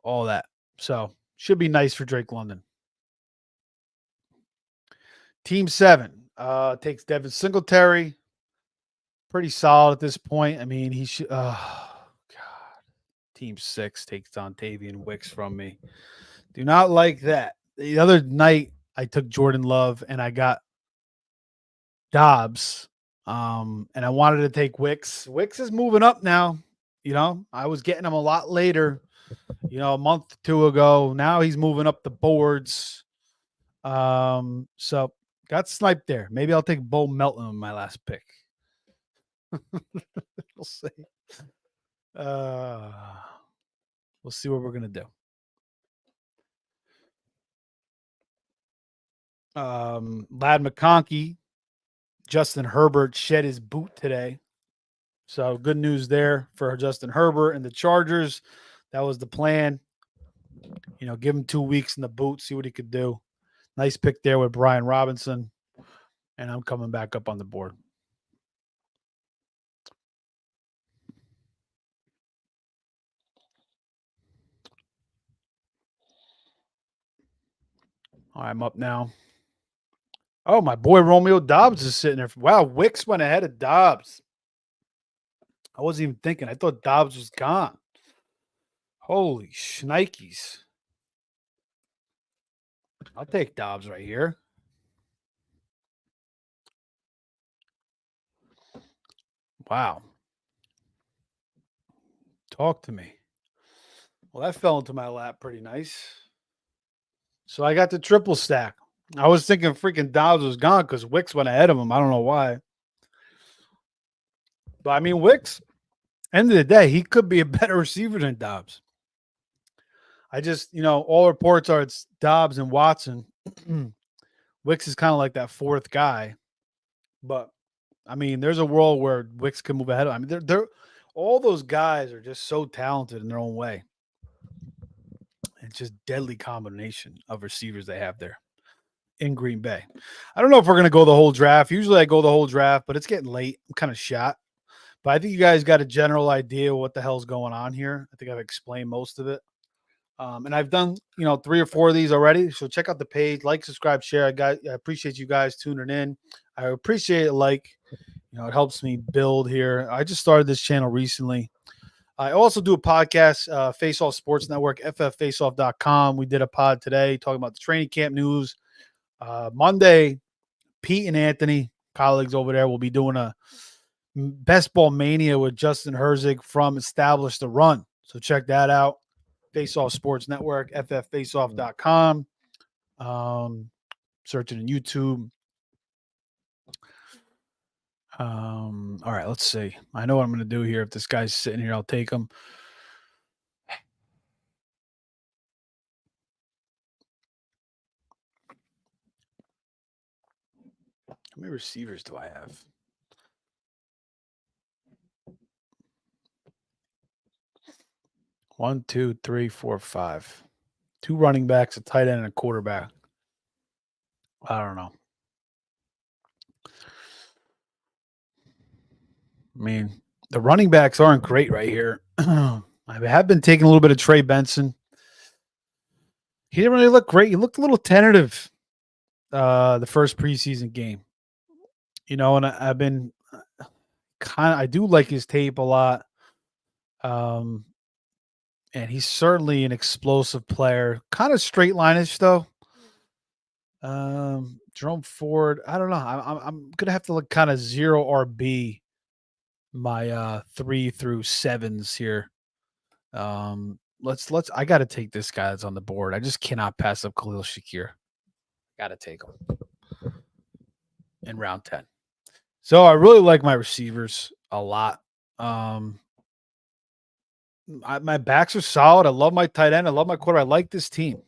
all that. So should be nice for Drake London. Team 7 takes Devin Singletary. Pretty solid at this point. I mean, he should. Oh God. Team 6 takes Dontavian Wicks from me. Do not like that. The other night I took Jordan Love and I got Dobbs. And I wanted to take Wicks. Wicks is moving up now. You know, I was getting him a lot later, a month or 2 ago. Now he's moving up the boards. So got sniped there. Maybe I'll take Bo Melton in my last pick. We'll see. We'll see what we're gonna do. Lad McConkey, Justin Herbert shed his boot today. So good news there for Justin Herbert and the Chargers. That was the plan. Give him 2 weeks in the boot, see what he could do. Nice pick there with Brian Robinson. And I'm coming back up on the board. All right, I'm up now. Oh, my boy Romeo Dobbs is sitting there. Wow, Wicks went ahead of Dobbs. I wasn't even thinking. I thought Dobbs was gone. Holy shnikes. I'll take Dobbs right here. Wow. Talk to me. Well, that fell into my lap pretty nice. So I got the triple stack. I was thinking freaking Dobbs was gone because Wicks went ahead of him. I don't know why. But I mean, Wicks, end of the day, he could be a better receiver than Dobbs. I just, all reports are it's Dobbs and Watson. Wicks is kind of like that 4th guy. But I mean, there's a world where Wicks can move ahead. I mean, they're all those guys are just so talented in their own way. It's just deadly combination of receivers they have there in Green Bay. I don't know if we're going to go the whole draft. Usually I go the whole draft, but it's getting late. I'm kind of shot. But I think you guys got a general idea what the hell's going on here. I think I've explained most of it. And I've done, 3 or 4 of these already. So check out the page, like, subscribe, share. I appreciate you guys tuning in. I appreciate it. It helps me build here. I just started this channel recently. I also do a podcast, Face Off Sports Network, fffaceoff.com. We did a pod today talking about the training camp news. Monday, Pete and Anthony, colleagues over there, will be doing a Best Ball Mania with Justin Herzig from Establish the Run. So check that out. Face Off Sports Network, fffaceoff.com. Search it in YouTube. All right, let's see. I know what I'm going to do here. If this guy's sitting here, I'll take him. How many receivers do I have? One, two, three, four, five. 2 running backs, a tight end, and a quarterback. I don't know. I mean, the running backs aren't great right here. I have been taking a little bit of Trey Benson. He didn't really look great. He looked a little tentative the first preseason game. And I've been I do like his tape a lot. And he's certainly an explosive player. Kind of straight line-ish though. Jerome Ford, I don't know. I'm gonna have to look kind of 0 RB my 3 through 7s here. let's I gotta take this guy that's on the board. I just cannot pass up Khalil Shakir. Gotta take him in round 10. So I really like my receivers a lot. Um, my backs are solid. I love my tight end. I love my quarter. I like this team.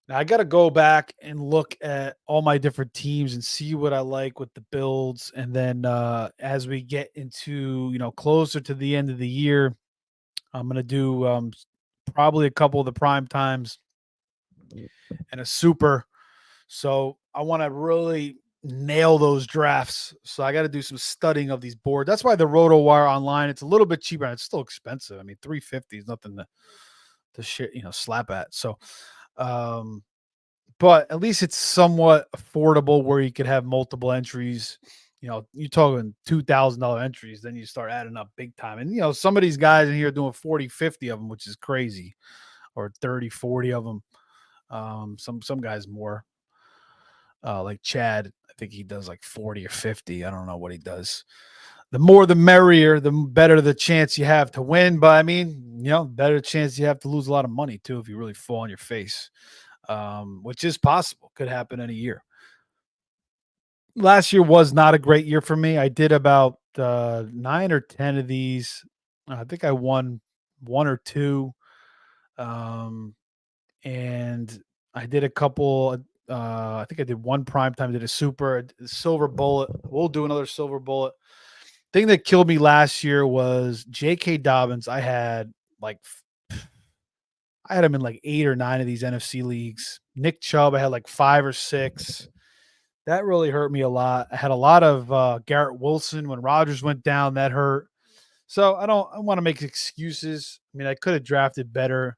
Now I got to go back and look at all my different teams and see what I like with the builds. And then as we get into closer to the end of the year, I'm gonna do probably a couple of the prime times and a super. So I want to really nail those drafts. So I got to do some studying of these boards. That's why the RotoWire online, it's a little bit cheaper and it's still expensive. I mean, 350 is nothing to shit, slap at. So but at least it's somewhat affordable where you could have multiple entries. You're talking $2,000 entries, then you start adding up big time. And some of these guys in here are doing 40, 50 of them, which is crazy, or 30, 40 of them. Some guys more. Like Chad, I think he does like 40 or 50. I don't know what he does. The more the merrier, the better the chance you have to win. But I mean, better chance you have to lose a lot of money too if you really fall on your face, which is possible. Could happen in a year. Last year was not a great year for me. I did about 9 or 10 of these. I think I won one or two. And I did a couple. I think I did one prime time. Did a super, a silver bullet. We'll do another silver bullet. Thing that killed me last year was J.K. Dobbins. I had him in like 8 or 9 of these NFC leagues. Nick Chubb, I had like 5 or 6. That really hurt me a lot. I had a lot of Garrett Wilson when Rodgers went down. That hurt. So I want to make excuses. I mean, I could have drafted better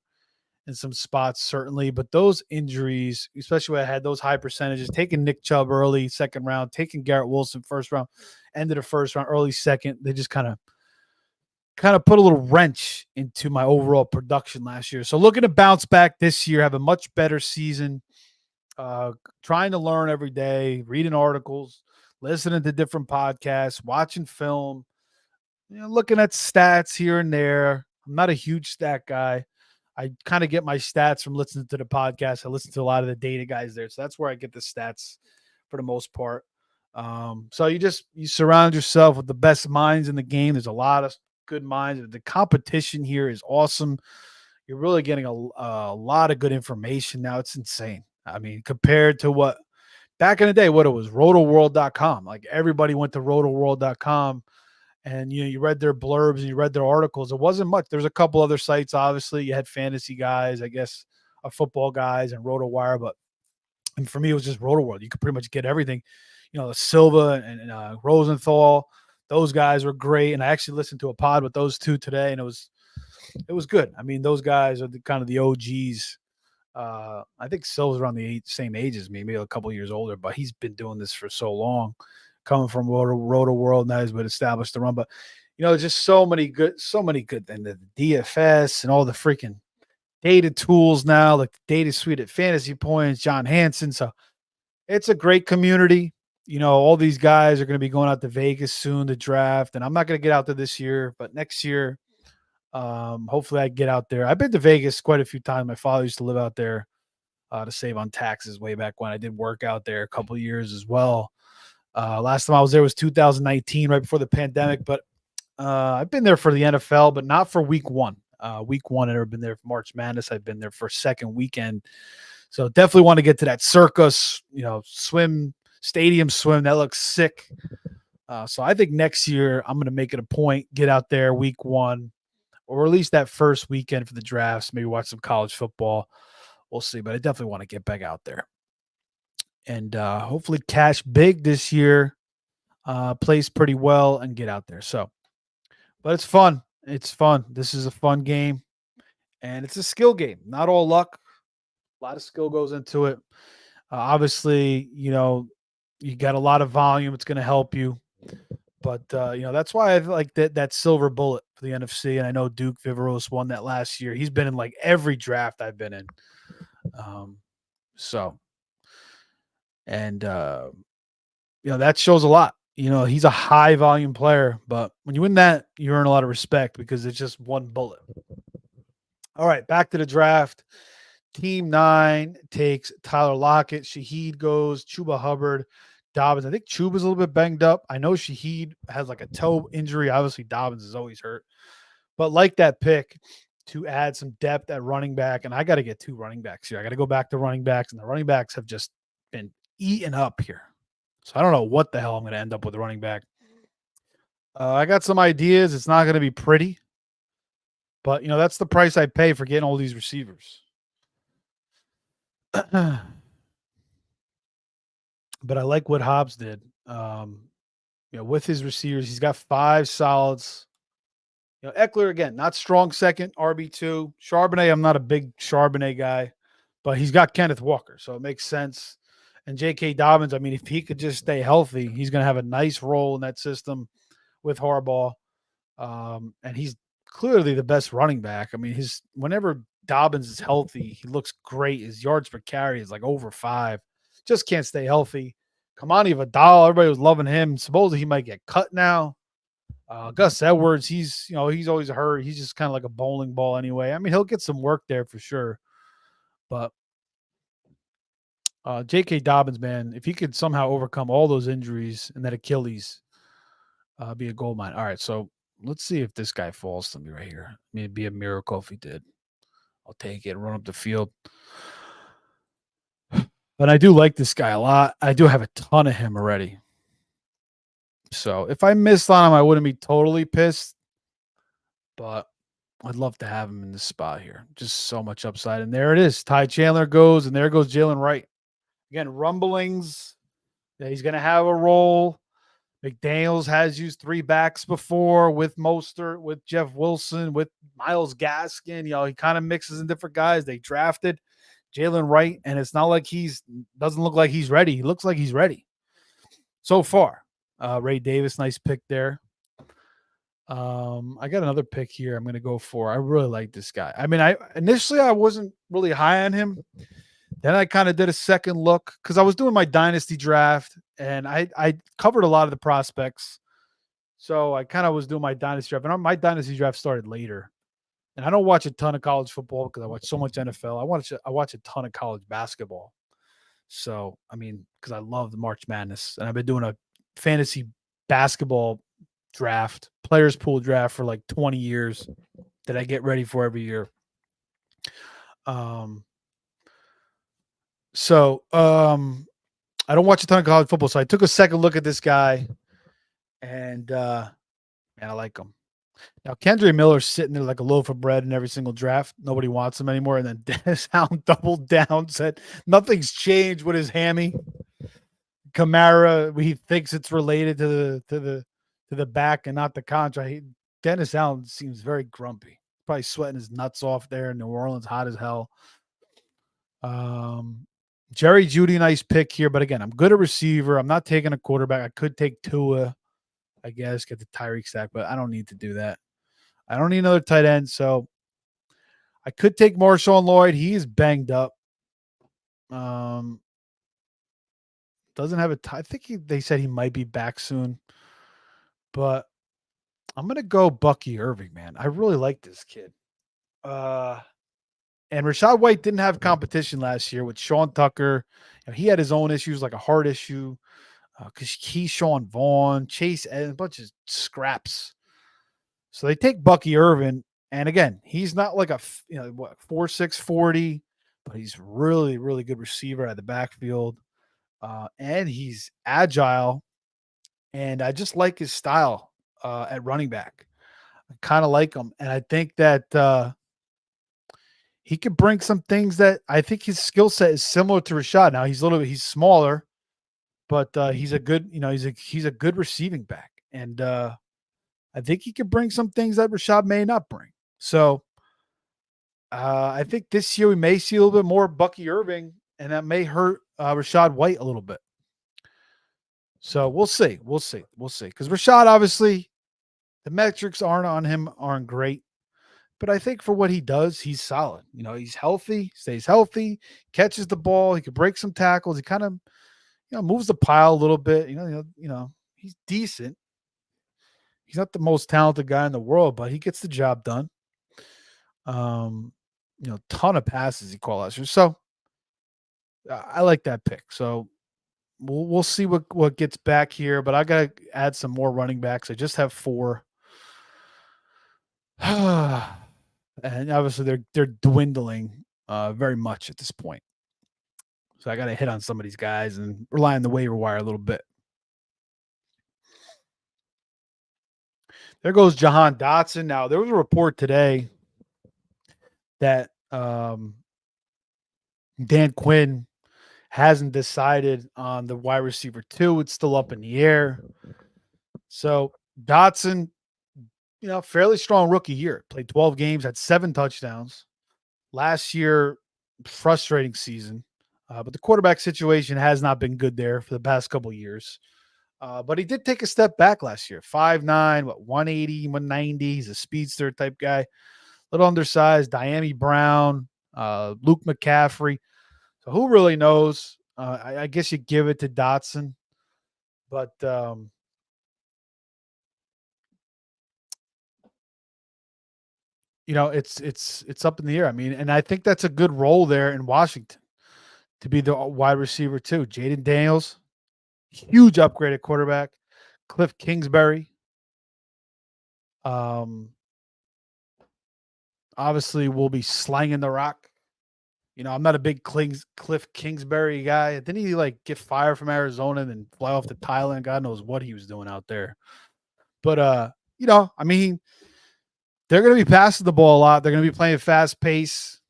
in some spots, certainly, but those injuries, especially when I had those high percentages, taking Nick Chubb early, second round, taking Garrett Wilson first round, end of the first round, early second, they just kind of put a little wrench into my overall production last year. So looking to bounce back this year, have a much better season, trying to learn every day, reading articles, listening to different podcasts, watching film, looking at stats here and there. I'm not a huge stat guy. I kind of get my stats from listening to the podcast. I listen to a lot of the data guys there. So that's where I get the stats for the most part. So you surround yourself with the best minds in the game. There's a lot of good minds. The competition here is awesome. You're really getting a lot of good information now. It's insane. I mean, compared to what back in the day, what it was, rotoworld.com. Like everybody went to rotoworld.com and you read their blurbs and you read their articles. It wasn't much. There's a couple other sites. Obviously, you had fantasy guys, I guess, football guys, and RotoWire. And for me, it was just RotoWorld. You could pretty much get everything. The Silva and Rosenthal, those guys were great. And I actually listened to a pod with those two today, and it was good. I mean, those guys are kind of the OGs. I think Silva's around the same age as me, maybe a couple years older, but he's been doing this for so long. Coming from Roto World, now he's been established to run. But just so many good, and the DFS and all the freaking data tools now, like the data suite at Fantasy Points, John Hansen. So it's a great community. All these guys are going to be going out to Vegas soon to draft, and I'm not going to get out there this year, but next year, hopefully I get out there. I've been to Vegas quite a few times. My father used to live out there to save on taxes way back when. I did work out there a couple of years as well. Last time I was there was 2019, right before the pandemic. But I've been there for the NFL, but not for week one. Week one, I've never been there for March Madness. I've been there for second weekend. So definitely want to get to that circus, stadium swim. That looks sick. So I think next year I'm going to make it a point, get out there week one, or at least that first weekend for the drafts, maybe watch some college football. We'll see. But I definitely want to get back out there. And hopefully cash big this year, plays pretty well and get out there. So, but it's fun. It's fun. This is a fun game, and it's a skill game. Not all luck. A lot of skill goes into it. Obviously, you got a lot of volume. It's going to help you. But, that's why I like that silver bullet for the NFC. And I know Duke Viveros won that last year. He's been in like every draft I've been in. And that shows a lot. He's a high volume player, but when you win that, you earn a lot of respect because it's just one bullet. All right, back to the draft. Team 9 takes Tyler Lockett. Shaheed goes Chuba Hubbard, Dobbins. I think Chuba's a little bit banged up. I know Shaheed has like a toe injury. Obviously, Dobbins is always hurt. But like that pick to add some depth at running back, and I got to get 2 running backs here. I got to go back to running backs, and the running backs have just been eaten up here. So I don't know what the hell I'm going to end up with a running back. I got some ideas. It's not going to be pretty, but that's the price I pay for getting all these receivers. But I like what Hobbs did. With his receivers, he's got 5 solids. Eckler again, not strong second, RB2. Charbonnet, I'm not a big Charbonnet guy, but he's got Kenneth Walker, so it makes sense. And J.K. Dobbins, I mean, if he could just stay healthy, he's going to have a nice role in that system with Harbaugh. And he's clearly the best running back. I mean, whenever Dobbins is healthy, he looks great. His yards per carry is like over 5. Just can't stay healthy. Kamani Vidal, everybody was loving him. Supposedly he might get cut now. Gus Edwards, he's always hurt. He's just kind of like a bowling ball anyway. I mean, he'll get some work there for sure. But J.K. Dobbins, man, if he could somehow overcome all those injuries and that Achilles, be a gold mine. All right, so let's see if this guy falls to me right here. I mean, it'd be a miracle if he did. I'll take it, run up the field. But I do like this guy a lot. I do have a ton of him already. So if I missed on him, I wouldn't be totally pissed. But I'd love to have him in this spot here. Just so much upside. And there it is. Ty Chandler goes, and there goes Jalen Wright. Again, rumblings that he's going to have a role. McDaniels has used 3 backs before with Mostert, with Jeff Wilson, with Myles Gaskin. He kind of mixes in different guys. They drafted Jalen Wright, and it's not like doesn't look like he's ready. He looks like he's ready so far. Ray Davis, nice pick there. I got another pick here I'm going to go for. I really like this guy. I mean, initially I wasn't really high on him. Then I kind of did a second look because I was doing my dynasty draft and I covered a lot of the prospects. So I kind of was doing my dynasty draft, and my dynasty draft started later. And I don't watch a ton of college football because I watch so much NFL. I watch a ton of college basketball. So, I mean, because I love the March Madness, and I've been doing a fantasy basketball draft, players pool draft for like 20 years that I get ready for every year. So I don't watch a ton of college football, so I took a second look at this guy, and man, I like him. Now, Kendre Miller's sitting there like a loaf of bread in every single draft. Nobody wants him anymore. And then Dennis Allen doubled down, said nothing's changed with his hammy. Kamara, he thinks it's related to the back and not the contract. Dennis Allen seems very grumpy. Probably sweating his nuts off there in New Orleans, hot as hell. Jerry Jeudy, nice pick here, but again, I'm good at receiver. I'm not taking a quarterback. I could take Tua, I guess, get the Tyreek stack, but I don't need to do that. I don't need another tight end, so I could take Marshawn Lloyd. He is banged up. Doesn't have I think they said he might be back soon, but I'm gonna go Bucky Irving, man. I really like this kid. And Rachaad White didn't have competition last year with Sean Tucker. He had his own issues, like a heart issue. Because Keyshawn Vaughn, Chase, and a bunch of scraps. So they take Bucky Irvin, and again, he's not like a 4.6 40, but he's really, really good receiver at the backfield, and he's agile, and I just like his style at running back. I kind of like him, and I think that he could bring some things that I think his skill set is similar to Rashad. Now he's smaller, but he's a good, he's a good receiving back, and I think he could bring some things that Rashad may not bring. So I think this year we may see a little bit more Bucky Irving, and that may hurt Rachaad White a little bit. So we'll see. We'll see. We'll see. Because Rashad, obviously, the metrics aren't great. But I think for what he does, he's solid. He's healthy, stays healthy, catches the ball. He can break some tackles. He kind of, moves the pile a little bit. He's decent. He's not the most talented guy in the world, but he gets the job done. ton of passes he caught last year. So I like that pick. So we'll see what gets back here, but I gotta add some more running backs. I just have 4. And obviously they're dwindling very much at this point. So I gotta hit on some of these guys and rely on the waiver wire a little bit. There goes Jahan Dotson. Now there was a report today that Dan Quinn hasn't decided on the wide receiver 2. It's still up in the air. So Dotson, fairly strong rookie year. Played 12 games, had 7 touchdowns. Last year, frustrating season. But the quarterback situation has not been good there for the past couple of years. But he did take a step back last year. 5'9", 180, 190. He's a speedster type guy. Little undersized. Diami Brown, Luke McCaffrey. So who really knows? I guess you give it to Dotson. But it's up in the air. I mean, and I think that's a good role there in Washington to be the wide receiver too. Jaden Daniels, huge upgrade at quarterback. Cliff Kingsbury, um, obviously will be slanging the rock. I'm not a big Cliff Kingsbury guy. Didn't he get fired from Arizona and then fly off to Thailand? God knows what he was doing out there. But I mean, they're going to be passing the ball a lot. They're going to be playing fast pace.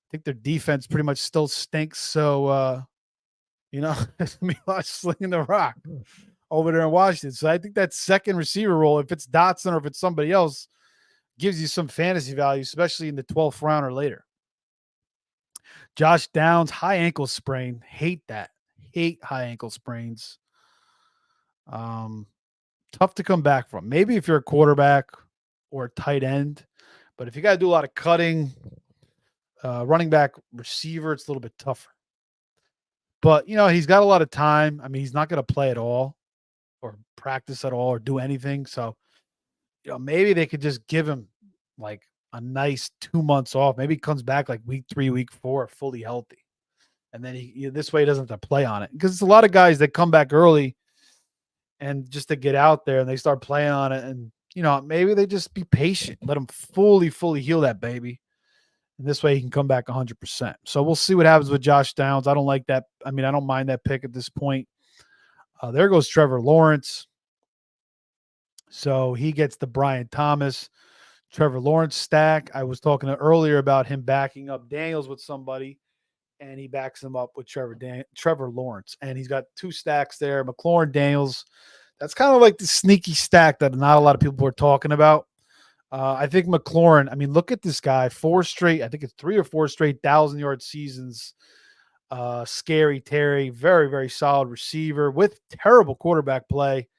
I think their defense pretty much still stinks. So there's going to be a lot slinging the rock over there in Washington. So I think that second receiver role, if it's Dotson or if it's somebody else, gives you some fantasy value, especially in the 12th round or later. Josh Downs, high ankle sprain. Hate that. Hate high ankle sprains. Tough to come back from. Maybe if you're a quarterback or a tight end, but if you got to do a lot of cutting, running back, receiver, it's a little bit tougher. But, he's got a lot of time. I mean, he's not going to play at all or practice at all or do anything. So, maybe they could just give him a nice 2 months off. Maybe he comes back week 3, week 4, fully healthy. And then this way he doesn't have to play on it. Because it's a lot of guys that come back early and just to get out there and they start playing on it. And, maybe they just be patient. Let him fully heal that baby. And this way he can come back 100%. So we'll see what happens with Josh Downs. I don't like that. I mean, I don't mind that pick at this point. There goes Trevor Lawrence. So he gets the Brian Thomas, Trevor Lawrence stack. I was talking earlier about him backing up Daniels with somebody, and he backs him up with Trevor Lawrence. And he's got 2 stacks there, McLaurin, Daniels. That's kind of like the sneaky stack that not a lot of people are talking about. I think McLaurin, I mean, look at this guy, 4 straight, I think it's 3 or 4 straight 1,000-yard seasons. Scary Terry, very, very solid receiver with terrible quarterback play.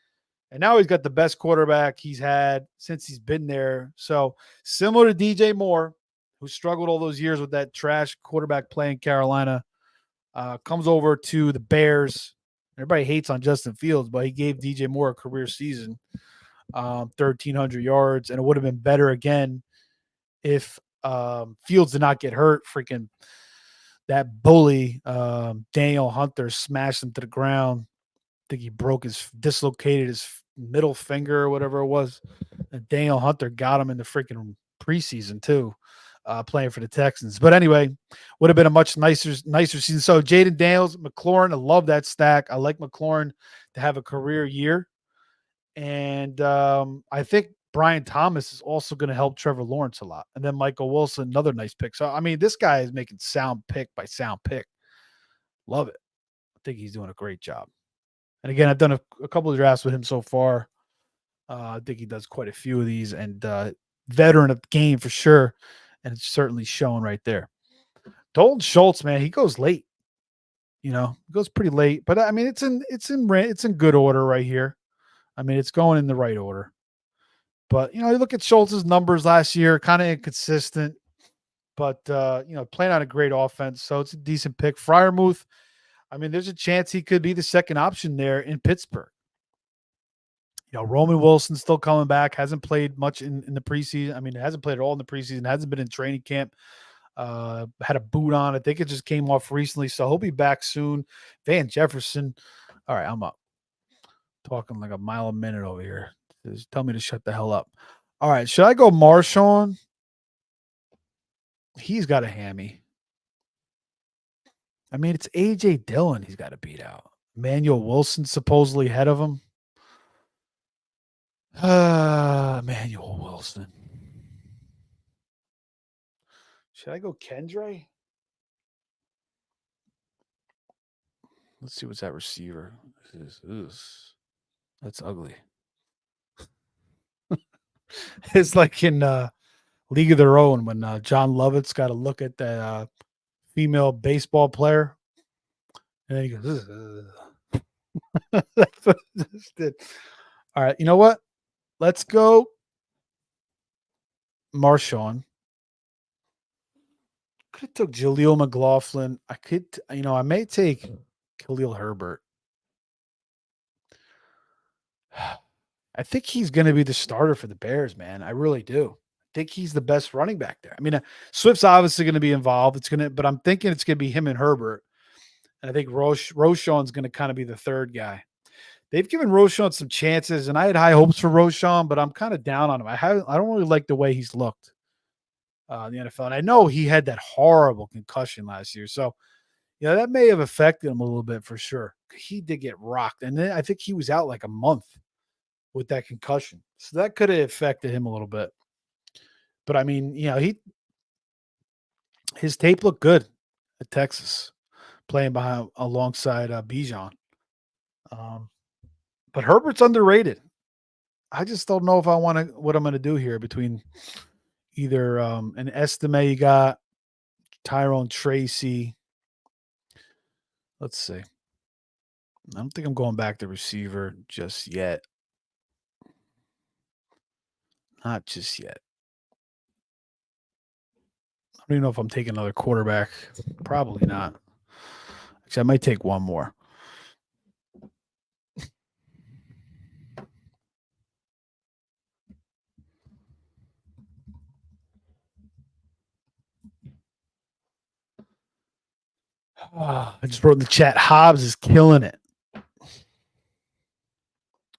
And now he's got the best quarterback he's had since he's been there. So similar to DJ Moore, who struggled all those years with that trash quarterback play in Carolina, comes over to the Bears. Everybody hates on Justin Fields, but he gave DJ Moore a career season, 1,300 yards, and it would have been better again if Fields did not get hurt. Freaking that bully, Daniel Hunter, smashed him to the ground. I think he dislocated his middle finger or whatever it was. And Daniel Hunter got him in the freaking preseason too, playing for the Texans. But anyway, would have been a much nicer season. So Jaden Daniels, McLaurin, I love that stack. I like McLaurin to have a career year. And I think Brian Thomas is also going to help Trevor Lawrence a lot. And then Michael Wilson, another nice pick. So, I mean, this guy is making sound pick by sound pick. Love it. I think he's doing a great job. And again, I've done a couple of drafts with him so far. I think he does quite a few of these, and veteran of the game for sure. And it's certainly shown right there. Dalton Schultz, man, he goes late. He goes pretty late, but I mean, it's in good order right here. I mean, it's going in the right order. But you look at Schultz's numbers last year, kind of inconsistent, but playing on a great offense, so it's a decent pick. Freiermuth, I mean, there's a chance he could be the second option there in Pittsburgh. Roman Wilson's still coming back, hasn't played much in the preseason. I mean, hasn't played at all in the preseason, hasn't been in training camp. Had a boot on. I think it just came off recently, so he'll be back soon. Van Jefferson. All right, I'm up. Talking like a mile a minute over here. Just tell me to shut the hell up. All right, should I go Marshawn? He's got a hammy. I mean, it's AJ Dillon he's got to beat out. Manuel Wilson supposedly ahead of him. Manuel Wilson. Should I go Kendre? Let's see what's that receiver. That's ugly. It's like in League of Their Own when John Lovett's got to look at the female baseball player, and then he goes, That's what I just did. All right, you know what? Let's go Marshawn. Could have took Jaleel McLaughlin. I could, I may take Khalil Herbert. I think he's going to be the starter for the Bears, man. I really do. I think he's the best running back there. I mean, Swift's obviously going to be involved. But I'm thinking it's going to be him and Herbert. And I think Roschon's going to kind of be the third guy. They've given Roschon some chances, and I had high hopes for Roschon, but I'm kind of down on him. I don't really like the way he's looked in the NFL. And I know he had that horrible concussion last year. So, that may have affected him a little bit for sure. He did get rocked. And then I think he was out like a month with that concussion. So that could have affected him a little bit. But I mean, his tape looked good at Texas, playing alongside Bijan. But Herbert's underrated. I just don't know if I want what I'm going to do here between either an Estime you got, Tyrone Tracy. Let's see. I don't think I'm going back to receiver just yet. Not just yet. I don't even know if I'm taking another quarterback. Probably not. Actually, I might take one more. I just wrote in the chat, Hobbs is killing it.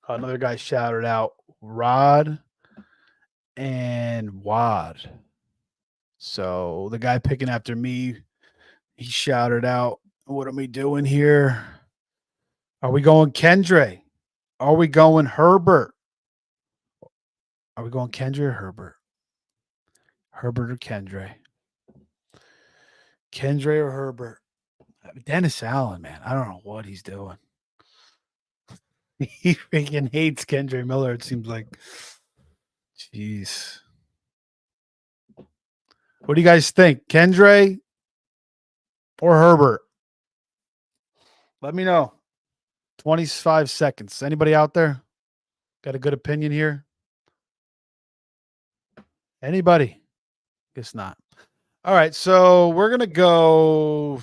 Another guy shouted out Rod and Wad. So the guy picking after me, he shouted out, what are we doing here? Are we going Kendre? Are we going Herbert? Are we going Kendre or Herbert? Herbert or Kendre? Kendre or Herbert? Dennis Allen, man. I don't know what he's doing. He freaking hates Kendre Miller, it seems like. Jeez. What do you guys think? Kendre or Herbert? Let me know. 25 seconds. Anybody out there got a good opinion here? Anybody? Guess not. All right, so we're going to go.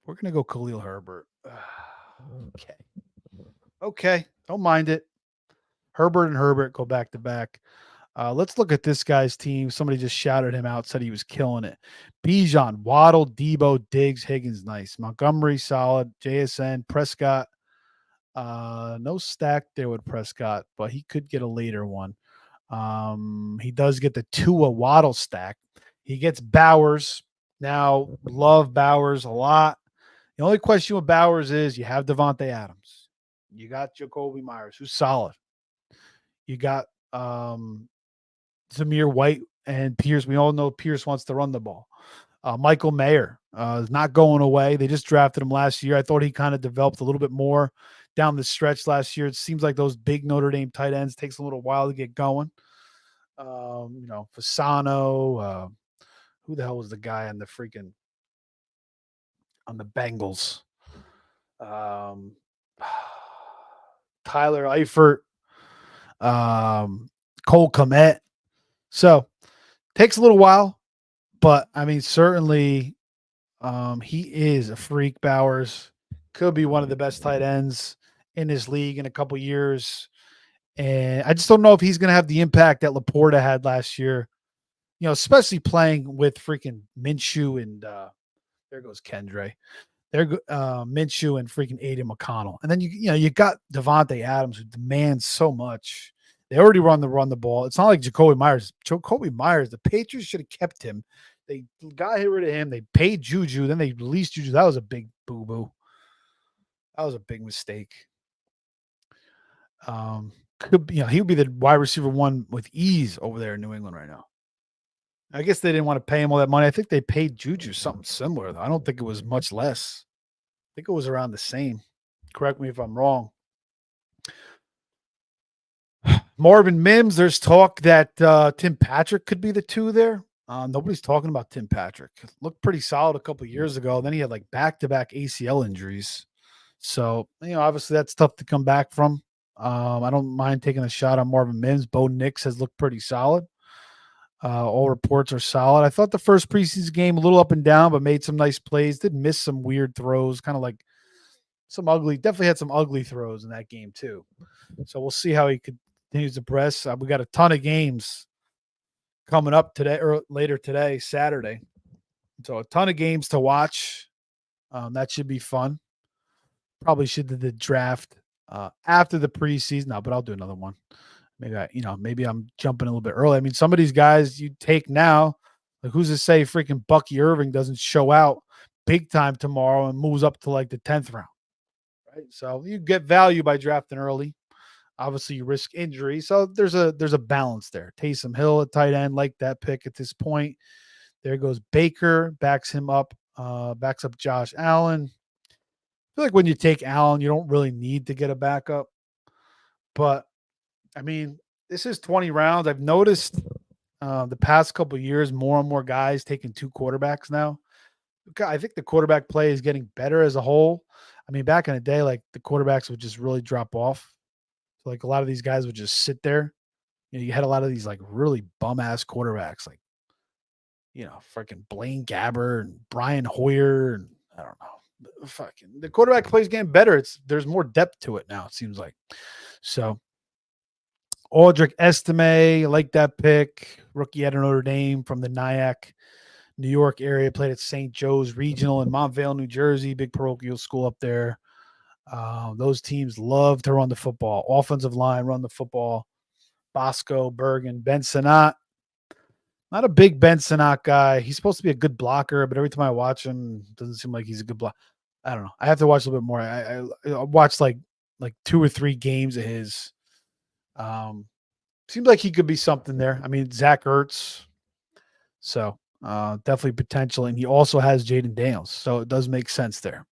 We're going to go Khalil Herbert. Okay. Don't mind it. Herbert and Herbert go back to back. Let's look at this guy's team. Somebody just shouted him out, said he was killing it. Bijan, Waddle, Debo, Diggs, Higgins, nice. Montgomery, solid. JSN, Prescott. No stack there with Prescott, but he could get a later one. He does get the Tua Waddle stack. He gets Bowers. Now, love Bowers a lot. The only question with Bowers is you have Devontae Adams. You got Jacoby Myers, who's solid. You got Zamir White and Pierce. We all know Pierce wants to run the ball. Michael Mayer is not going away. They just drafted him last year. I thought he kind of developed a little bit more down the stretch last year. It seems like those big Notre Dame tight ends takes a little while to get going. Fasano. Who the hell was the guy on the Bengals? Tyler Eifert. Cole Kmet. So takes a little while, but I mean, certainly he is a freak. Bowers could be one of the best tight ends in this league in a couple years. And I just don't know if he's going to have the impact that Laporta had last year, especially playing with freaking Minshew and there goes Kendre. Minshew and freaking Aiden McConnell. And then you got Devontae Adams who demands so much. They already run the ball. It's not like Jacoby Myers. Jacoby Myers, the Patriots should have kept him. They got rid of him. They paid Juju. Then they released Juju. That was a big boo-boo. That was a big mistake. He would be the wide receiver one with ease over there in New England right now. I guess they didn't want to pay him all that money. I think they paid Juju something similar, though. I don't think it was much less. I think it was around the same. Correct me if I'm wrong. Marvin Mims, there's talk that Tim Patrick could be the two there. Nobody's talking about Tim Patrick. Looked pretty solid a couple years ago. Then he had like back-to-back ACL injuries. So, obviously that's tough to come back from. I don't mind taking a shot on Marvin Mims. Bo Nix has looked pretty solid. All reports are solid. I thought the first preseason game a little up and down, but made some nice plays. Did miss some weird throws, kind of like definitely had some ugly throws in that game too. So we'll see how he continues to press. We got a ton of games coming up today or later today, Saturday. So a ton of games to watch. That should be fun. Probably should do the draft after the preseason. No, but I'll do another one. Maybe I'm jumping a little bit early. I mean, some of these guys you take now, like who's to say freaking Bucky Irving doesn't show out big time tomorrow and moves up to like the 10th round, right? So you get value by drafting early. Obviously, you risk injury, so there's a balance there. Taysom Hill at tight end, like that pick at this point. There goes Baker, backs up Josh Allen. I feel like when you take Allen, you don't really need to get a backup, but I mean, this is 20 rounds. I've noticed the past couple of years, more and more guys taking two quarterbacks now. I think the quarterback play is getting better as a whole. I mean, back in the day, like the quarterbacks would just really drop off. So, like a lot of these guys would just sit there. You had a lot of these like really bum ass quarterbacks, like freaking Blaine Gabbert and Brian Hoyer, and I don't know. The quarterback play is getting better. There's more depth to it now. It seems like so. Aldrick Estime, I like that pick. Rookie out of Notre Dame from the Nyack, New York area. Played at St. Joe's Regional in Montvale, New Jersey. Big parochial school up there. Those teams love to run the football. Offensive line, run the football. Bosco, Bergen, Ben Sinnott. Not a big Ben Sinnott guy. He's supposed to be a good blocker, but every time I watch him, it doesn't seem like he's a good blocker. I don't know. I have to watch a little bit more. I watched like 2 or 3 games of his. Seems like he could be something there. I mean, Zach Ertz. So definitely potential. And he also has Jaden Daniels. So it does make sense there.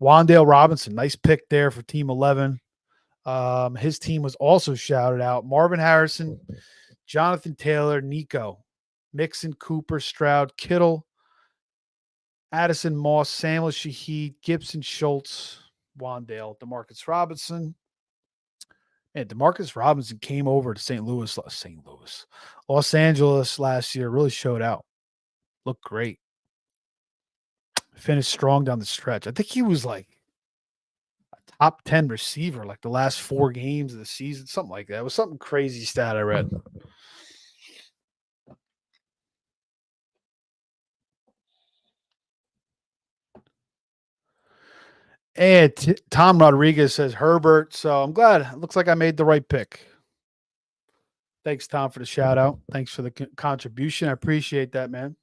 Wan'Dale Robinson, nice pick there for Team 11. His team was also shouted out. Marvin Harrison, Jonathan Taylor, Nico, Mixon, Cooper, Stroud, Kittle, Addison Moss, Samuel Shaheed, Gibson, Schultz, Wan'Dale, Demarcus Robinson. And Demarcus Robinson came over to Los Angeles last year, really showed out. Looked great. Finished strong down the stretch. I think he was like a top 10 receiver, like the last 4 games of the season, something like that. It was something crazy stat I read. And Tom Rodriguez says Herbert. So I'm glad. It looks like I made the right pick. Thanks, Tom, for the shout out. Thanks for the contribution. I appreciate that, man.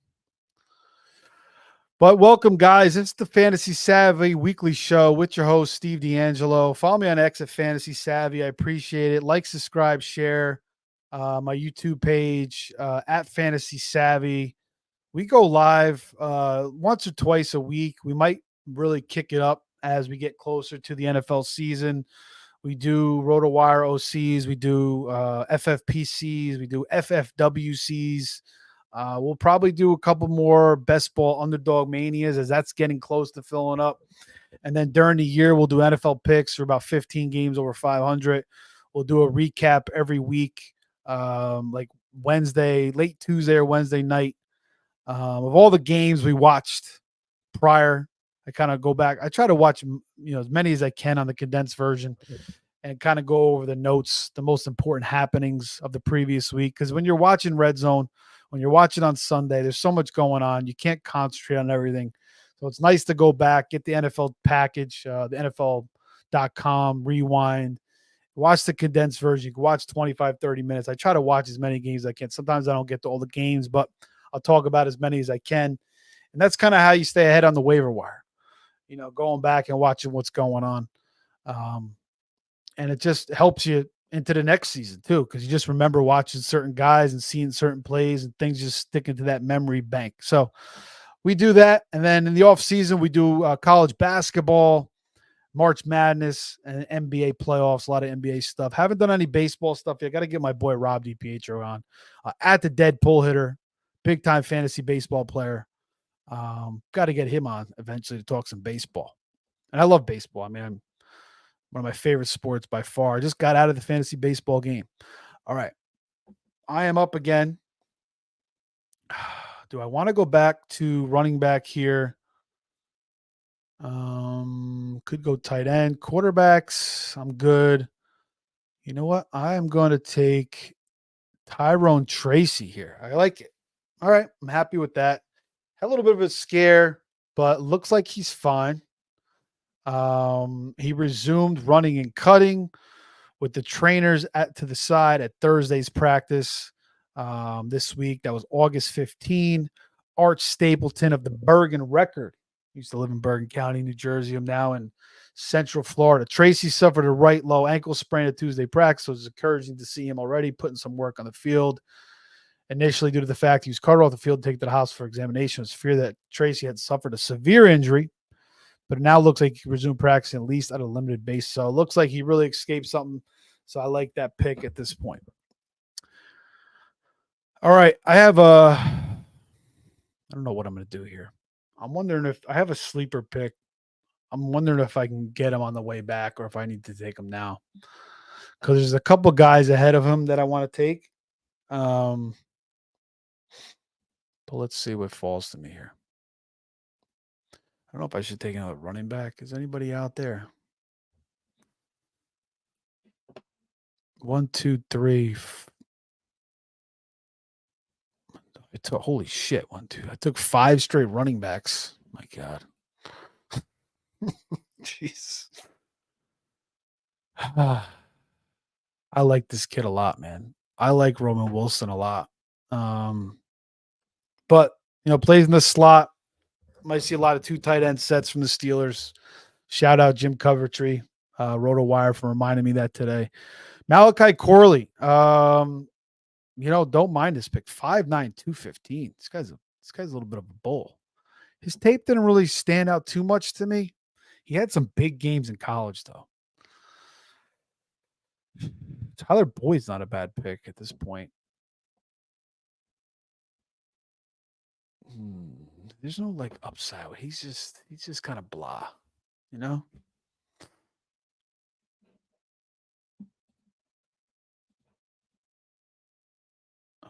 But welcome, guys. It's the Fantasy Savvy weekly show with your host, Steve D'Angelo. Follow me on X at Fantasy Savvy. I appreciate it. Like, subscribe, share my YouTube page at Fantasy Savvy. We go live once or twice a week. We might really kick it up as we get closer to the NFL season. We do RotoWire OCs. We do FFPCs. We do FFWCs. We'll probably do a couple more best ball underdog manias as that's getting close to filling up. And then during the year, we'll do NFL picks for about 15 games over 500. We'll do a recap every week, like Wednesday, late Tuesday or Wednesday night, of all the games we watched prior. I kind of go back. I try to watch, as many as I can on the condensed version and kind of go over the notes, the most important happenings of the previous week. Because when you're watching Red Zone, when you're watching on Sunday, there's so much going on. You can't concentrate on everything. So it's nice to go back, get the NFL package, the NFL.com, rewind, watch the condensed version. You can watch 25, 30 minutes. I try to watch as many games as I can. Sometimes I don't get to all the games, but I'll talk about as many as I can. And that's kind of how you stay ahead on the waiver wire, going back and watching what's going on. And it just helps you into the next season too, because you just remember watching certain guys and seeing certain plays and things just sticking to that memory bank. So we do that. And then in the off season, we do college basketball, March Madness, and NBA playoffs, a lot of NBA stuff. Haven't done any baseball stuff yet. Got to get my boy Rob DiPietro on. At the Dead Pull Hitter, big time fantasy baseball player. Got to get him on eventually to talk some baseball. And I love baseball. I mean, I'm one of my favorite sports by far. I just got out of the fantasy baseball game. All right. I am up again. Do I want to go back to running back here? Could go tight end, quarterbacks. I'm good. You know what? I am going to take Tyrone Tracy here. I like it. All right. I'm happy with that. Had a little bit of a scare, but looks like he's fine. He resumed running and cutting with the trainers to the side at Thursday's practice this week. That was August 15. Art Stapleton of the Bergen Record. He used to live in Bergen County, New Jersey. I'm now in Central Florida. Tracy suffered a right low ankle sprain at Tuesday practice, so it's encouraging to see him already putting some work on the field. Initially, due to the fact he was carted off the field to take to the house for examination, it was fear that Tracy had suffered a severe injury, but it now looks like he can resume practicing at least at a limited base. So it looks like he really escaped something. So I like that pick at this point. All right. I don't know what I'm going to do here. I'm wondering if I have a sleeper pick. I'm wondering if I can get him on the way back or if I need to take him now. Because there's a couple guys ahead of him that I want to take. But let's see what falls to me here. I don't know if I should take another running back. Is anybody out there? 1, 2, 3. Holy shit. 1, 2. I took 5 straight running backs. My God. Jeez. I like this kid a lot, man. I like Roman Wilson a lot. But, plays in the slot. Might see a lot of 2 tight end sets from the Steelers. Shout out Jim Covertree, RotoWire, for reminding me that today. Malachi Corley. Don't mind this pick. 5'9", 215. This guy's a little bit of a bull. His tape didn't really stand out too much to me. He had some big games in college, though. Tyler Boyd's not a bad pick at this point. There's no upside. He's just kind of blah,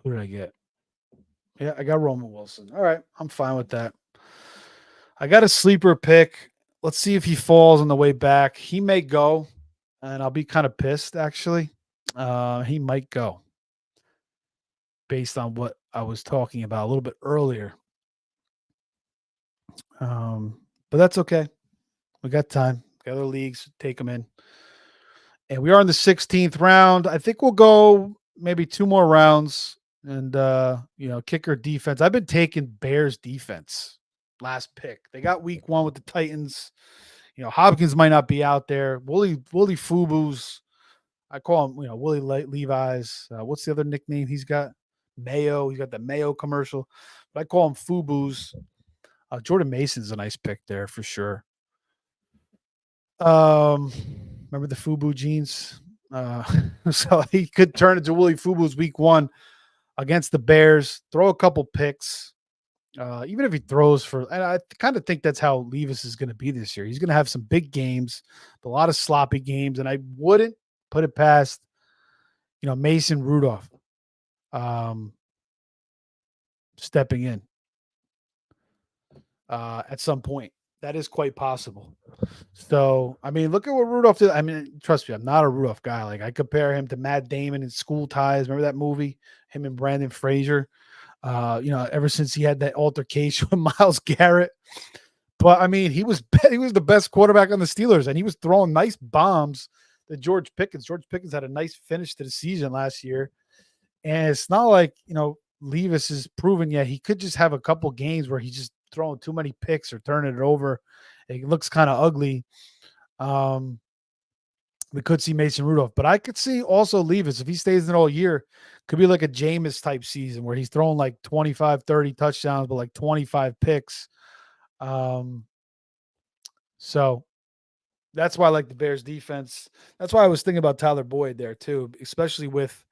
Who did I get? Yeah, I got Roman Wilson. All right, I'm fine with that. I got a sleeper pick. Let's see if he falls on the way back. He may go, and I'll be kind of pissed, actually. He might go based on what I was talking about a little bit earlier. But that's okay. We got time. Got other leagues. Take them in. And we are in the 16th round. I think we'll go maybe 2 more rounds and, kicker defense. I've been taking Bears defense last pick. They got week 1 with the Titans. Hopkins might not be out there. Willie Fubu's. I call him, Willie Levi's. What's the other nickname he's got? Mayo. He's got the Mayo commercial. But I call him Fubu's. Jordan Mason's a nice pick there for sure. Remember the Fubu jeans? So he could turn into Willie Fubu's week 1 against the Bears, throw a couple picks. Even if he throws and I kind of think that's how Levis is going to be this year. He's going to have some big games, a lot of sloppy games, and I wouldn't put it past, Mason Rudolph stepping in at some point. That is quite possible. So, I mean, look at what Rudolph did. I mean, trust me, I'm not a Rudolph guy. Like, I compare him to Matt Damon in School Ties. Remember that movie? Him and Brandon Fraser. Ever since he had that altercation with Miles Garrett. But I mean, he was the best quarterback on the Steelers, and he was throwing nice bombs to George Pickens. George Pickens had a nice finish to the season last year, and it's not like Levis is proven yet. He could just have a couple games where he's just throwing too many picks or turning it over. It looks kind of ugly. Um, we could see Mason Rudolph, but I could see also Levis if he stays in all year. Could be like a Jameis type season where he's throwing like 25, 30 touchdowns, but like 25 picks. Um, so that's why I like the Bears defense. That's why I was thinking about Tyler Boyd there too, especially with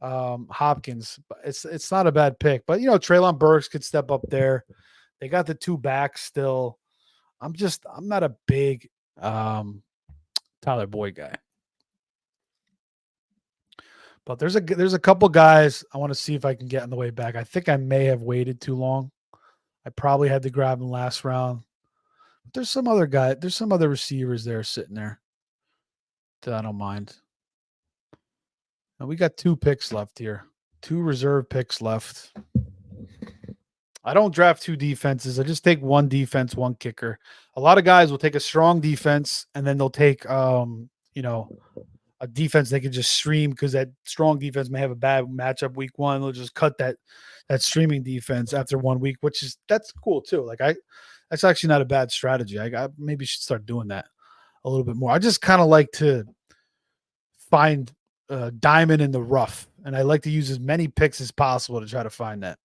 Hopkins. But it's not a bad pick. But Treylon Burks could step up there. They got the two backs still. I'm not a big Tyler Boyd guy. But there's a couple guys I want to see if I can get on the way back. I think I may have waited too long. I probably had to grab him last round. But there's some other receivers there sitting there that I don't mind. And we got 2 picks left here. 2 reserve picks left. I don't draft 2 defenses. I just take 1 defense, 1 kicker. A lot of guys will take a strong defense and then they'll take a defense they can just stream because that strong defense may have a bad matchup week 1. They'll just cut that streaming defense after 1 week, that's cool too. That's actually not a bad strategy. I maybe should start doing that a little bit more. I just kind of like to find a diamond in the rough, and I like to use as many picks as possible to try to find that.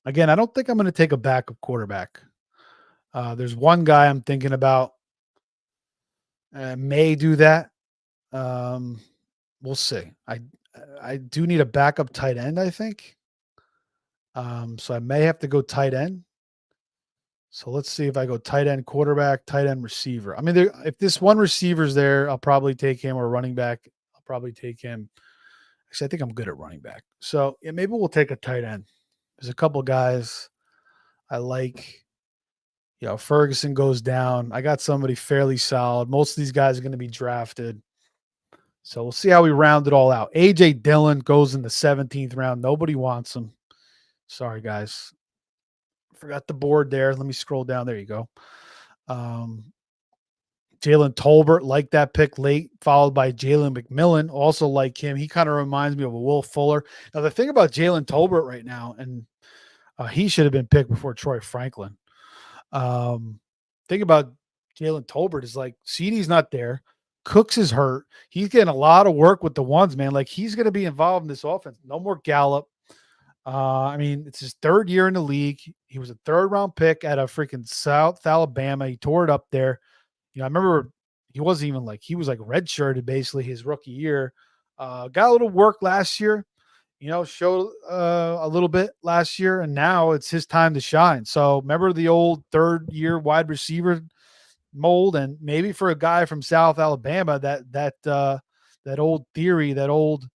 Again, I don't think I'm going to take a backup quarterback. There's one guy I'm thinking about. May do that. We'll see. I do need a backup tight end, I think. So I may have to go tight end. So let's see if I go tight end quarterback, tight end receiver. I mean, if this one receiver's there, I'll probably take him, or running back, I'll probably take him. Actually, I think I'm good at running back. So yeah, maybe we'll take a tight end. There's a couple guys I like. Ferguson goes down. I got somebody fairly solid. Most of these guys are going to be drafted. So we'll see how we round it all out. A.J. Dillon goes in the 17th round. Nobody wants him. Sorry, guys. Forgot the board there. Let me scroll down. There you go. Jalen Tolbert, like that pick late, followed by Jalen McMillan, also like him. He kind of reminds me of a Will Fuller. Now, the thing about Jalen Tolbert right now, and he should have been picked before Troy Franklin. Thing about Jalen Tolbert is like CeeDee's not there. Cooks is hurt. He's getting a lot of work with the ones, man. Like he's going to be involved in this offense. No more Gallup. I mean, it's his 3rd year in the league. He was a 3rd round pick at a freaking South Alabama. He tore it up there. I remember he wasn't even he was redshirted basically his rookie year. Got a little work last year, showed a little bit last year, and now it's his time to shine. So remember the old 3rd year wide receiver mold, and maybe for a guy from South Alabama, that old theory, that old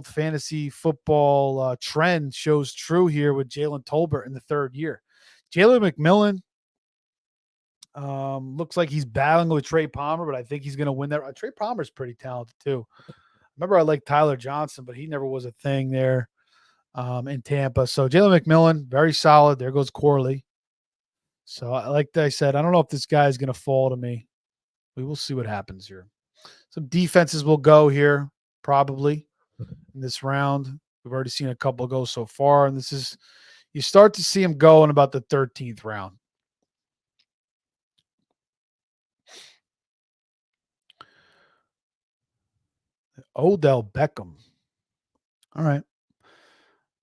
fantasy football trend shows true here with Jalen Tolbert in the 3rd year. Jalen McMillan looks like he's battling with Trey Palmer, but I think he's going to win that. Trey Palmer's pretty talented too. Remember, I like Tyler Johnson, but he never was a thing there in Tampa. So Jalen McMillan, very solid. There goes Corley. So like I said, I don't know if this guy is going to fall to me. We will see what happens here. Some defenses will go here probably in this round. We've already seen a couple go so far, and you start to see them go in about the 13th round. Odell Beckham. All right.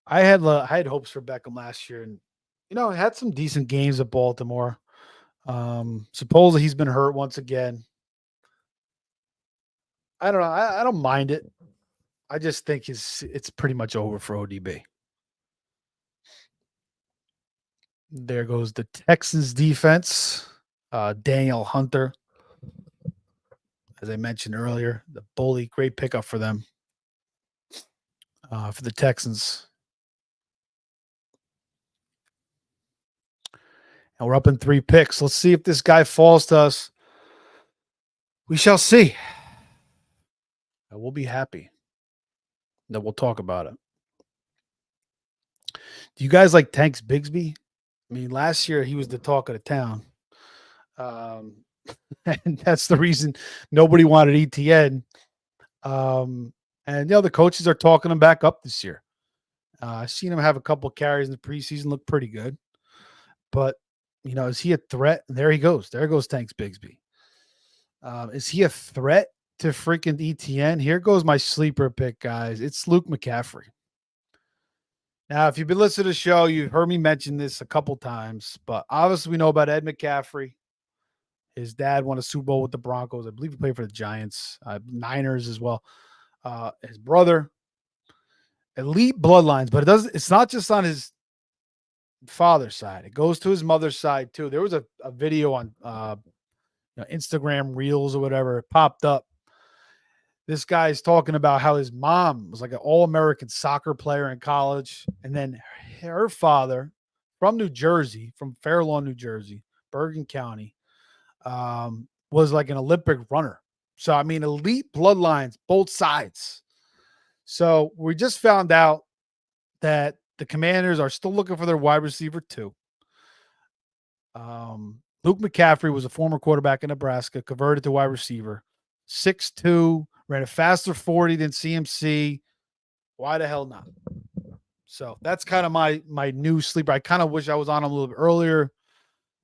I had hopes for Beckham last year, and had some decent games at Baltimore. Supposedly he's been hurt once again. I don't know. I don't mind it. I just think it's pretty much over for ODB. There goes the Texans defense. Daniel Hunter, as I mentioned earlier, the bully, great pickup for them. For the Texans. And we're up in 3 picks. Let's see if this guy falls to us. We shall see. And we'll be happy. Then we'll talk about it. Do you guys like Tanks Bigsby? I mean, last year he was the talk of the town. Um, and that's the reason nobody wanted ETN. And the coaches are talking him back up this year. I've seen him have a couple carries in the preseason, look pretty good. But is he a threat? There he goes. There goes Tanks Bigsby. Is he a threat to freaking ETN? Here goes my sleeper pick, guys. It's Luke McCaffrey. Now, if you've been listening to the show, you've heard me mention this a couple times, but obviously we know about Ed McCaffrey. His dad won a Super Bowl with the Broncos. I believe he played for the Giants, Niners as well. His brother, elite bloodlines, but it's not just on his father's side. It goes to his mother's side too. There was a video on Instagram Reels or whatever. It popped up. This guy's talking about how his mom was like an all-American soccer player in college. And then her father from New Jersey, from Fair Lawn, New Jersey, Bergen County, was like an Olympic runner. So, I mean, elite bloodlines, both sides. So we just found out that the Commanders are still looking for their wide receiver too. Luke McCaffrey was a former quarterback in Nebraska, converted to wide receiver, 6'2", ran a faster 40 than CMC. Why the hell not? So that's kind of my new sleeper. I kind of wish I was on him a little bit earlier,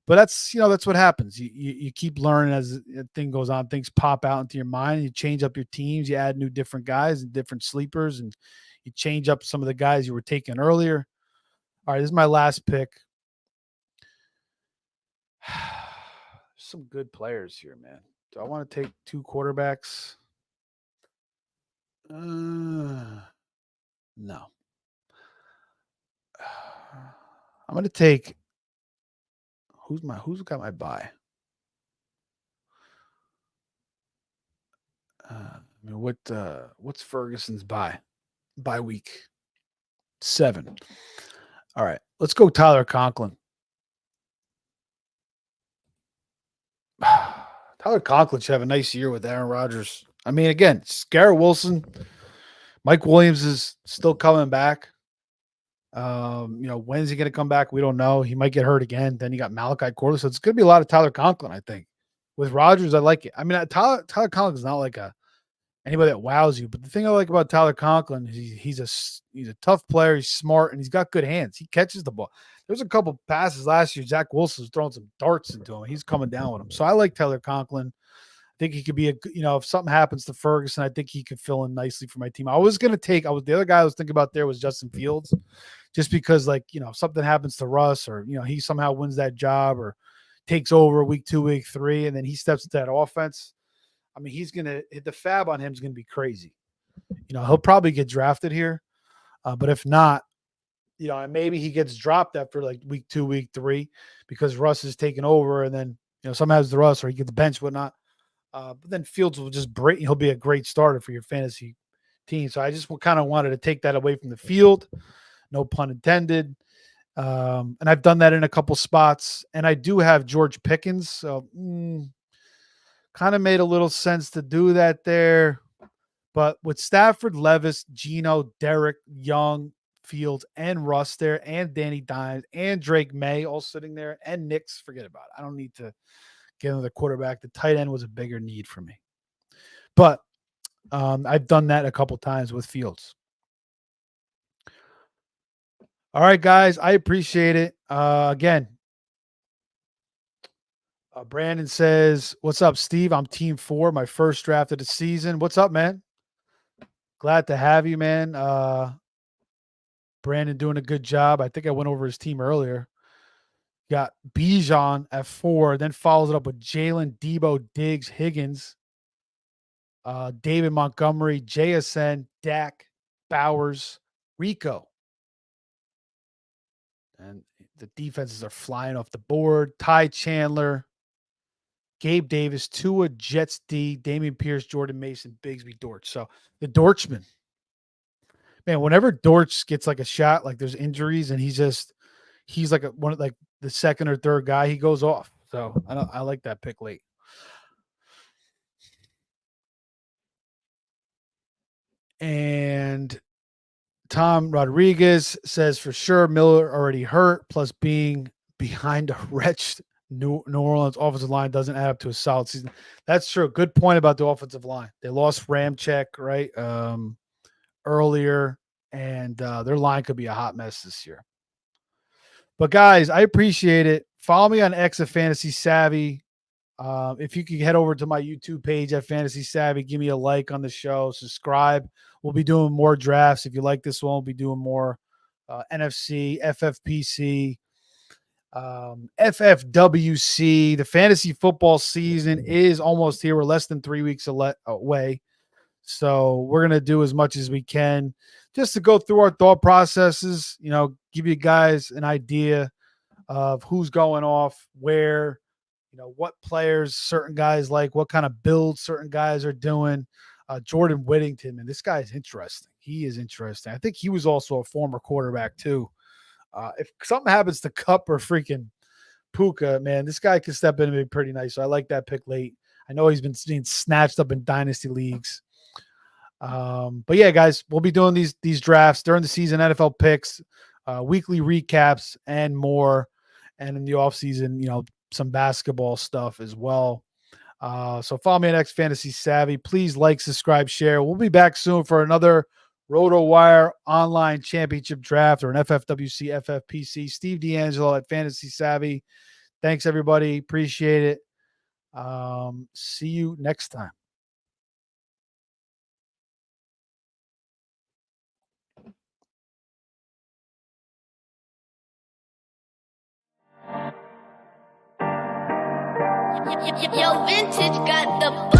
but that's what happens. You keep learning as the thing goes on. Things pop out into your mind. You change up your teams. You add new different guys and different sleepers, and you change up some of the guys you were taking earlier. All right, this is my last pick. Some good players here, man. Do I want to take 2 quarterbacks? No. I'm going to take who's got my bye? What's Ferguson's bye week? 7. All right, let's go Tyler Conklin. Tyler Conklin should have a nice year with Aaron Rodgers. I mean, again, Garrett Wilson, Mike Williams is still coming back. When's he going to come back? We don't know. He might get hurt again. Then you got Malachi Corley. So it's going to be a lot of Tyler Conklin, I think. With Rodgers, I like it. I mean, Tyler Conklin is not like anybody that wows you. But the thing I like about Tyler Conklin is he's a tough player. He's smart, and he's got good hands. He catches the ball. There's a couple passes last year. Zach Wilson was throwing some darts into him. He's coming down with him. So I like Tyler Conklin. I think he could be if something happens to Ferguson, I think he could fill in nicely for my team. The other guy I was thinking about there was Justin Fields, just because if something happens to Russ or, he somehow wins that job or takes over week 2, week 3, and then he steps into that offense. I mean, he's going to hit the fab on him is going to be crazy. He'll probably get drafted here. But if not, and maybe he gets dropped after like week 2, week 3, because Russ is taking over, and then, somehow it's the Russ or he gets the bench, whatnot. But then Fields will just break. He'll be a great starter for your fantasy team. So I just kind of wanted to take that away from the field. No pun intended. And I've done that in a couple spots. And I do have George Pickens. So kind of made a little sense to do that there. But with Stafford, Levis, Geno, Derek, Young, Fields, and Russ there, and Danny Dimes, and Drake May all sitting there, and Knicks, forget about it. I don't need to get another quarterback. The tight end was a bigger need for me. But I've done that a couple times with Fields. All right, guys. I appreciate it. Again, Brandon says, "What's up, Steve? I'm team 4, my first draft of the season. What's up, man? Glad to have you, man. Brandon doing a good job. I think I went over his team earlier. Got Bijan at 4, then follows it up with Jalen, Debo, Diggs, Higgins, David Montgomery, JSN, Dak, Bowers, Rico. And the defenses are flying off the board. Ty Chandler, Gabe Davis, Tua, Jets D, Damian Pierce, Jordan Mason, Bigsby, Dortch. So the Dortchman. Man, whenever Dortch gets like a shot, like there's injuries, and he's like the second or third guy, he goes off. So I like that pick late. And Tom Rodriguez says for sure Miller already hurt, plus being behind a wretched New Orleans offensive line doesn't add up to a solid season. That's true. Good point about the offensive line. They lost Ramczyk, right? Earlier, and their line could be a hot mess this year. But guys, I appreciate it. Follow me on X at Fantasy Savvy. If you could head over to my YouTube page at Fantasy Savvy, give me a like on the show, subscribe. We'll be doing more drafts. If you like this one, we'll be doing more NFC, FFPC, FFWC. The fantasy football season is almost here. We're less than 3 weeks away. So we're going to do as much as we can just to go through our thought processes, give you guys an idea of who's going off, where, what players certain guys like, what kind of builds certain guys are doing. Jordan Whittington, man, this guy is interesting. He is interesting. I think he was also a former quarterback too. If something happens to Cup or freaking Puka, man, this guy could step in and be pretty nice. So I like that pick late. I know he's been being snatched up in dynasty leagues. But yeah, guys, we'll be doing these drafts during the season, NFL picks, weekly recaps, and more. And in the off season, some basketball stuff as well. So follow me on X Fantasy Savvy. Please like, subscribe, share. We'll be back soon for another RotoWire online championship draft or an FFWC, FFPC. Steve D'Angelo at Fantasy Savvy. Thanks, everybody. Appreciate it. See you next time. Yo, vintage got the